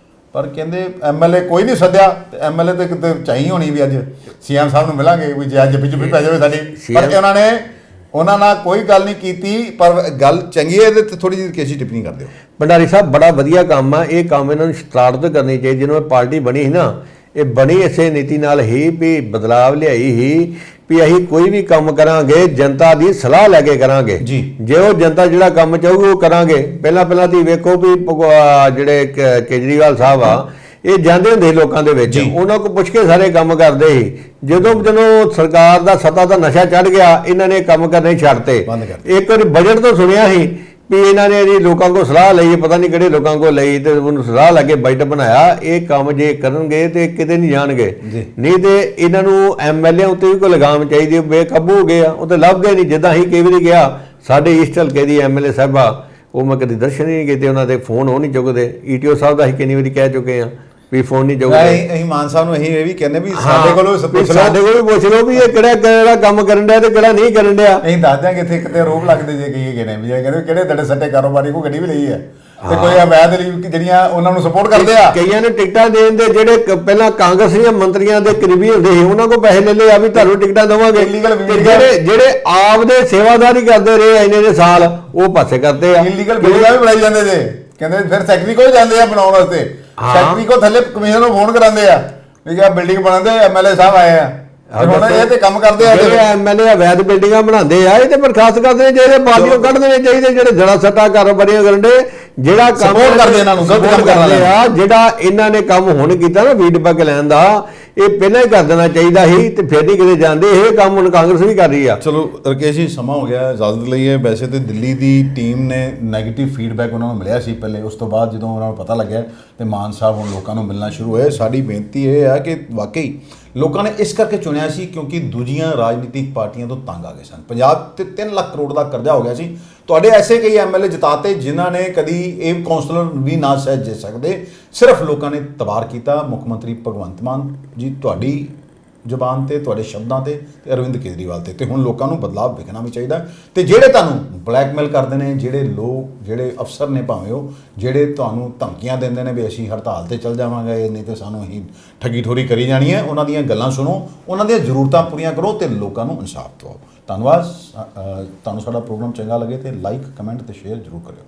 ਪਰ ਕਹਿੰਦੇ ਐਮਐਲਏ ਕੋਈ ਨਹੀਂ ਸੱਦਿਆ, ਤੇ ਐਮਐਲਏ ਤੇ ਕਿਤੇ ਚਾਹੀ ਹੋਣੀ ਵੀ ਅੱਜ ਸੀਐਮ ਸਾਹਿਬ ਨੂੰ ਮਿਲਾਂਗੇ ਵੀ ਜੇ ਅੱਜ ਜੱਪੀ ਪੈ ਜਾਵੇ ਸਾਡੀ, ਪਰ ਉਹਨਾਂ ਨਾਲ ਕੋਈ ਗੱਲ ਨਹੀਂ ਕੀਤੀ। ਪਰ ਗੱਲ ਚੰਗੀ ਹੈ, ਇਹਦੇ ਤੇ ਥੋੜੀ ਜਿਹੀ ਕੇਸੀ ਟਿੱਪਣੀ ਕਰ ਦਿਓ। ਭੰਡਾਰੀ ਸਾਹਿਬ ਬੜਾ ਵਧੀਆ ਕੰਮ ਆ, ਇਹ ਕੰਮ ਇਹਨਾਂ ਨੂੰ ਸਟਾਰਟ ਤਾਂ ਕਰਨੀ ਚਾਹੀਦੀ। ਜਦੋਂ ਪਾਰਟੀ ਬਣੀ ਸੀ ਨਾ, ਇਹ ਬਣੀ ਇਸੇ ਨੀਤੀ ਨਾਲ ਹੀ ਵੀ ਬਦਲਾਵ ਲਿਆਈ ਹੀ ਵੀ ਅਸੀਂ ਕੋਈ ਵੀ ਕੰਮ ਕਰਾਂਗੇ ਜਨਤਾ ਦੀ ਸਲਾਹ ਲੈ ਕੇ ਕਰਾਂਗੇ ਜੀ। ਜੇ ਉਹ ਜਨਤਾ ਜਿਹੜਾ ਕੰਮ ਚਾਹੂਗੀ ਉਹ ਕਰਾਂਗੇ। ਪਹਿਲਾਂ ਤੁਸੀਂ ਵੇਖੋ ਵੀ ਜਿਹੜੇ ਕੇਜਰੀਵਾਲ ਸਾਹਿਬ ਆ, ਇਹ ਜਾਂਦੇ ਹੁੰਦੇ ਲੋਕਾਂ ਦੇ ਵਿੱਚ, ਉਹਨਾਂ ਕੋਲ ਪੁੱਛ ਕੇ ਸਾਰੇ ਕੰਮ ਕਰਦੇ ਸੀ। ਜਦੋਂ ਸਰਕਾਰ ਦਾ ਸੱਤਾ ਦਾ ਨਸ਼ਾ ਚੜ੍ਹ ਗਿਆ, ਇਹਨਾਂ ਨੇ ਕੰਮ ਕਰਨੇ ਛੱਡਤੇ। ਇੱਕ ਵਾਰੀ ਬਜਟ ਤੋਂ ਸੁਣਿਆ ਸੀ ਵੀ ਇਹਨਾਂ ਨੇ ਜੀ ਲੋਕਾਂ ਕੋਲ ਸਲਾਹ ਲਈ, ਪਤਾ ਨਹੀਂ ਕਿਹੜੇ ਲੋਕਾਂ ਕੋਲ ਲਈ, ਤੇ ਉਹਨੂੰ ਸਲਾਹ ਲੈ ਕੇ ਬਜਟ ਬਣਾਇਆ। ਇਹ ਕੰਮ ਜੇ ਕਰਨਗੇ ਤੇ ਕਿਤੇ ਨਹੀਂ ਜਾਣਗੇ, ਨਹੀਂ ਤੇ ਇਹਨਾਂ ਨੂੰ ਐਮਐਲਏ ਉੱਤੇ ਵੀ ਕੋਈ ਲਗਾਮ ਚਾਹੀਦੀ। ਬੇਕਾਬੂ ਹੋ ਗਏ ਆ, ਉਹ ਤੇ ਲੱਭ ਗਏ ਨਹੀਂ। ਜਿੱਦਾਂ ਅਸੀਂ ਕਈ ਵਾਰੀ ਗਿਆ, ਸਾਡੇ ਈਸਟ ਹਲਕੇ ਦੀ ਐਮਐਲਏ ਸਾਹਿਬਾ, ਉਹ ਮੈਂ ਕਦੀ ਦਰਸ਼ਨ ਹੀ ਨਹੀਂ ਕੀਤੇ, ਉਹਨਾਂ ਦੇ ਫੋਨ ਉਹ ਨਹੀਂ ਚੁੱਕਦੇ। ਈਟੀਓ ਸਾਹਿਬ ਦਾ ਅਸੀਂ ਕਿੰਨੀ ਵਾਰੀ ਕਹਿ ਚੁੱਕੇ ਆ ਵੀ ਫੋਨ ਨਹੀਂ ਚੁੱਕਦੇ। ਅਸੀਂ ਮਾਨ ਸਾਹਿਬ ਨੂੰ ਇਹ ਵੀ ਕਹਿੰਦੇ ਵੀ ਸਾਡੇ ਕੋਲੋਂ ਪੁੱਛ ਲਓ ਵੀ ਇਹ ਕਿਹੜਾ ਕੰਮ ਕਰਨ ਡਿਆ ਤੇ ਕਿਹੜਾ ਨਹੀਂ ਕਰਨ ਡਿਆ। ਅਸੀਂ ਦੱਸ ਦਿਆਂਗੇ ਇੱਥੇ ਕਿਤੇ ਰੋਪ ਲੱਗਦੇ ਜੇ ਕਹੀਏ ਕਿਨੇ ਵੀ, ਕਹਿੰਦੇ ਕਿਹੜੇ ਦੜੇ ਸੱਟੇ ਕਾਰੋਬਾਰੀ ਕੋ ਗੱਡੀ ਵੀ ਲਈ ਹੈ, ਤੇ ਕੋਈ ਅਵੈਧ ਲਈ ਜਿਹੜੀਆਂ ਉਹਨਾਂ ਨੂੰ ਸਪੋਰਟ ਕਰਦੇ ਆ। ਕਈਆਂ ਨੇ ਟਿਕਟਾਂ ਦੇਣ ਦੇ ਜਿਹੜੇ ਪਹਿਲਾਂ ਕਾਂਗਰਸੀਆਂ ਮੰਤਰੀਆਂ ਦੇ ਕਰੀਬੀ ਹੁੰਦੇ ਸੀ, ਉਹਨਾਂ ਕੋਲ ਪੈਸੇ ਲੈ ਲਏ ਆ ਵੀ ਤੁਹਾਨੂੰ ਟਿਕਟਾਂ ਦੇਵਾਂਗੇ। ਜਿਹੜੇ ਆਪ ਦੇ ਸੇਵਾਦਾਰੀ ਕਰਦੇ ਰਹੇ ਇੰਨੇ ਸਾਲ, ਉਹ ਪਾਸੇ ਕਰਦੇ ਆ। ਇਲੀਗਲ ਬਿਲਡਿੰਗਾਂ ਵੀ ਬਣਾਈ ਜਾਂਦੇ ਜੇ, ਕਹਿੰਦੇ ਫਿਰ ਸੈਕਟਰੀ ਕੋਲ ਜਾਂਦੇ ਆ ਬਣਾਉਣ ਵਾਸਤੇ। ਸੈਕਟਰੀ ਕੋ ਥੱਲੇ ਕਮਿਸ਼ਨਰ ਨੂੰ ਫੋਨ ਕਰਾਉਂਦੇ ਆ ਵੀ ਕਿ ਬਿਲਡਿੰਗ ਬਣਾਉਂਦੇ, ਐਮਐਲਏ ਸਾਹਿਬ ਆਏ ਆ, ਹੁਣ ਇਹ ਤੇ ਕੰਮ ਕਰਦੇ ਆ। ਜਿਹੜੇ ਐਮਐਲਏ ਅਵੈਧ ਬਿਲਡਿੰਗਾਂ ਬਣਾਉਂਦੇ ਆ, ਇਹ ਤੇ ਬਰਖਾਸਤ ਕਰਦੇ ਚਾਹੀਦੇ, ਪਾਰਟੀਆਂ ਕੱਢ ਦੇਣੇ ਚਾਹੀਦੇ। ਜਿਹੜੇ ਜੜਾ ਸੱਟਾ ਕਾਰੋਬਾਰੀਆਂ ਕਰਨ ਦੇ, ਜਿਹੜਾ ਕੰਮ ਕਰਦੇ ਇਹਨਾਂ ਨੂੰ ਗਲਤ ਕੰਮ ਕਰਦੇ ਆ, ਜਿਹੜਾ ਇਹਨਾਂ ਨੇ ਕੰਮ ਹੁਣ ਕੀਤਾ ਨਾ ਫੀਡਬੈਕ ਲੈਣ ਦਾ, ਇਹ ਪਹਿਲਾਂ ਹੀ ਕਰ ਦੇਣਾ ਚਾਹੀਦਾ ਸੀ, ਤੇ ਫਿਰ ਨਹੀਂ ਕਿਤੇ ਜਾਂਦੇ। ਇਹ ਕੰਮ ਹੁਣ ਕਾਂਗਰਸ ਵੀ ਕਰ ਰਹੀ ਆ। ਚਲੋ ਰਕੇਸ਼ ਜੀ, ਸਮਾਂ ਹੋ ਗਿਆ, ਇਜਾਜ਼ਤ ਲਈਏ। ਵੈਸੇ ਤੇ ਦਿੱਲੀ ਦੀ ਟੀਮ ਨੇ ਨੈਗੇਟਿਵ ਫੀਡਬੈਕ ਉਹਨਾਂ ਨੂੰ ਮਿਲਿਆ ਸੀ ਪਹਿਲੇ, ਉਸ ਤੋਂ ਬਾਅਦ ਜਦੋਂ ਉਹਨਾਂ ਨੂੰ ਪਤਾ ਲੱਗਿਆ ਤੇ ਮਾਨ ਸਾਹਿਬ ਹੁਣ ਲੋਕਾਂ ਨੂੰ ਮਿਲਣਾ ਸ਼ੁਰੂ ਹੋਏ। ਸਾਡੀ ਬੇਨਤੀ ਇਹ ਆ ਕਿ ਵਾਕਈ ਲੋਕਾਂ ਨੇ ਇਸ ਕਰਕੇ ਚੁਣਿਆ ਸੀ ਕਿਉਂਕਿ ਦੂਜੀਆਂ ਰਾਜਨੀਤਿਕ ਪਾਰਟੀਆਂ ਤੋਂ ਤੰਗ ਆ ਗਏ ਸਨ। ਪੰਜਾਬ ਤੇ 3 ਲੱਖ ਕਰੋੜ ਦਾ ਕਰਜ਼ਾ ਹੋ ਗਿਆ ਸੀ। ਤੁਹਾਡੇ ਐਸੇ ਕਈ ਐਮਐਲਏ ਜਿਤਾਤੇ ਜਿਨ੍ਹਾਂ ਨੇ ਕਦੀ ਇਹ ਕੌਂਸਲਰ ਵੀ ਨਾ ਸਹਿਜ ਦੇ ਸਕਦੇ, ਸਿਰਫ ਲੋਕਾਂ ਨੇ ਤਬਾਰ ਕੀਤਾ। ਮੁੱਖ ਮੰਤਰੀ ਭਗਵੰਤ ਮਾਨ ਜੀ ਤੁਹਾਡੀ ਜ਼ੁਬਾਨ ਤੇ, ਤੁਹਾਡੇ ਸ਼ਬਦਾਂ ਤੇ ਅਰਵਿੰਦ ਕੇਜਰੀਵਾਲ ਤੇ ਹੁਣ ਲੋਕਾਂ ਨੂੰ ਬਦਲਾਅ ਵੇਖਣਾ ਵੀ ਚਾਹੀਦਾ। ਤੇ ਜਿਹੜੇ ਤੁਹਾਨੂੰ ਬਲੈਕਮੇਲ ਕਰਦੇ ਨੇ, ਜਿਹੜੇ ਲੋਕ, ਜਿਹੜੇ ਅਫਸਰ ਨੇ ਭਾਵੇਂ ਉਹ, ਜਿਹੜੇ ਤੁਹਾਨੂੰ ਧਮਕੀਆਂ ਦਿੰਦੇ ਨੇ ਵੀ ਅਸੀਂ ਹੜਤਾਲ ਤੇ ਚੱਲ ਜਾਵਾਂਗੇ, ਨਹੀਂ ਤੇ ਸਾਨੂੰ ਅਸੀਂ ਠੱਗੀ ਠੋਰੀ ਕਰੀ ਜਾਣੀ ਹੈ, ਉਹਨਾਂ ਦੀਆਂ ਗੱਲਾਂ ਸੁਣੋ, ਉਹਨਾਂ ਦੀਆਂ ਜ਼ਰੂਰਤਾਂ ਪੂਰੀਆਂ ਕਰੋ ਤੇ ਲੋਕਾਂ ਨੂੰ ਇਨਸਾਫ ਦਿਵਾਓ। ਧੰਨਵਾਦ। ਤੁਹਾਨੂੰ ਸਾਡਾ ਪ੍ਰੋਗਰਾਮ ਚੰਗਾ ਲੱਗੇ ਤੇ ਲਾਈਕ, ਕਮੈਂਟ ਤੇ ਸ਼ੇਅਰ ਜ਼ਰੂਰ ਕਰਿਓ।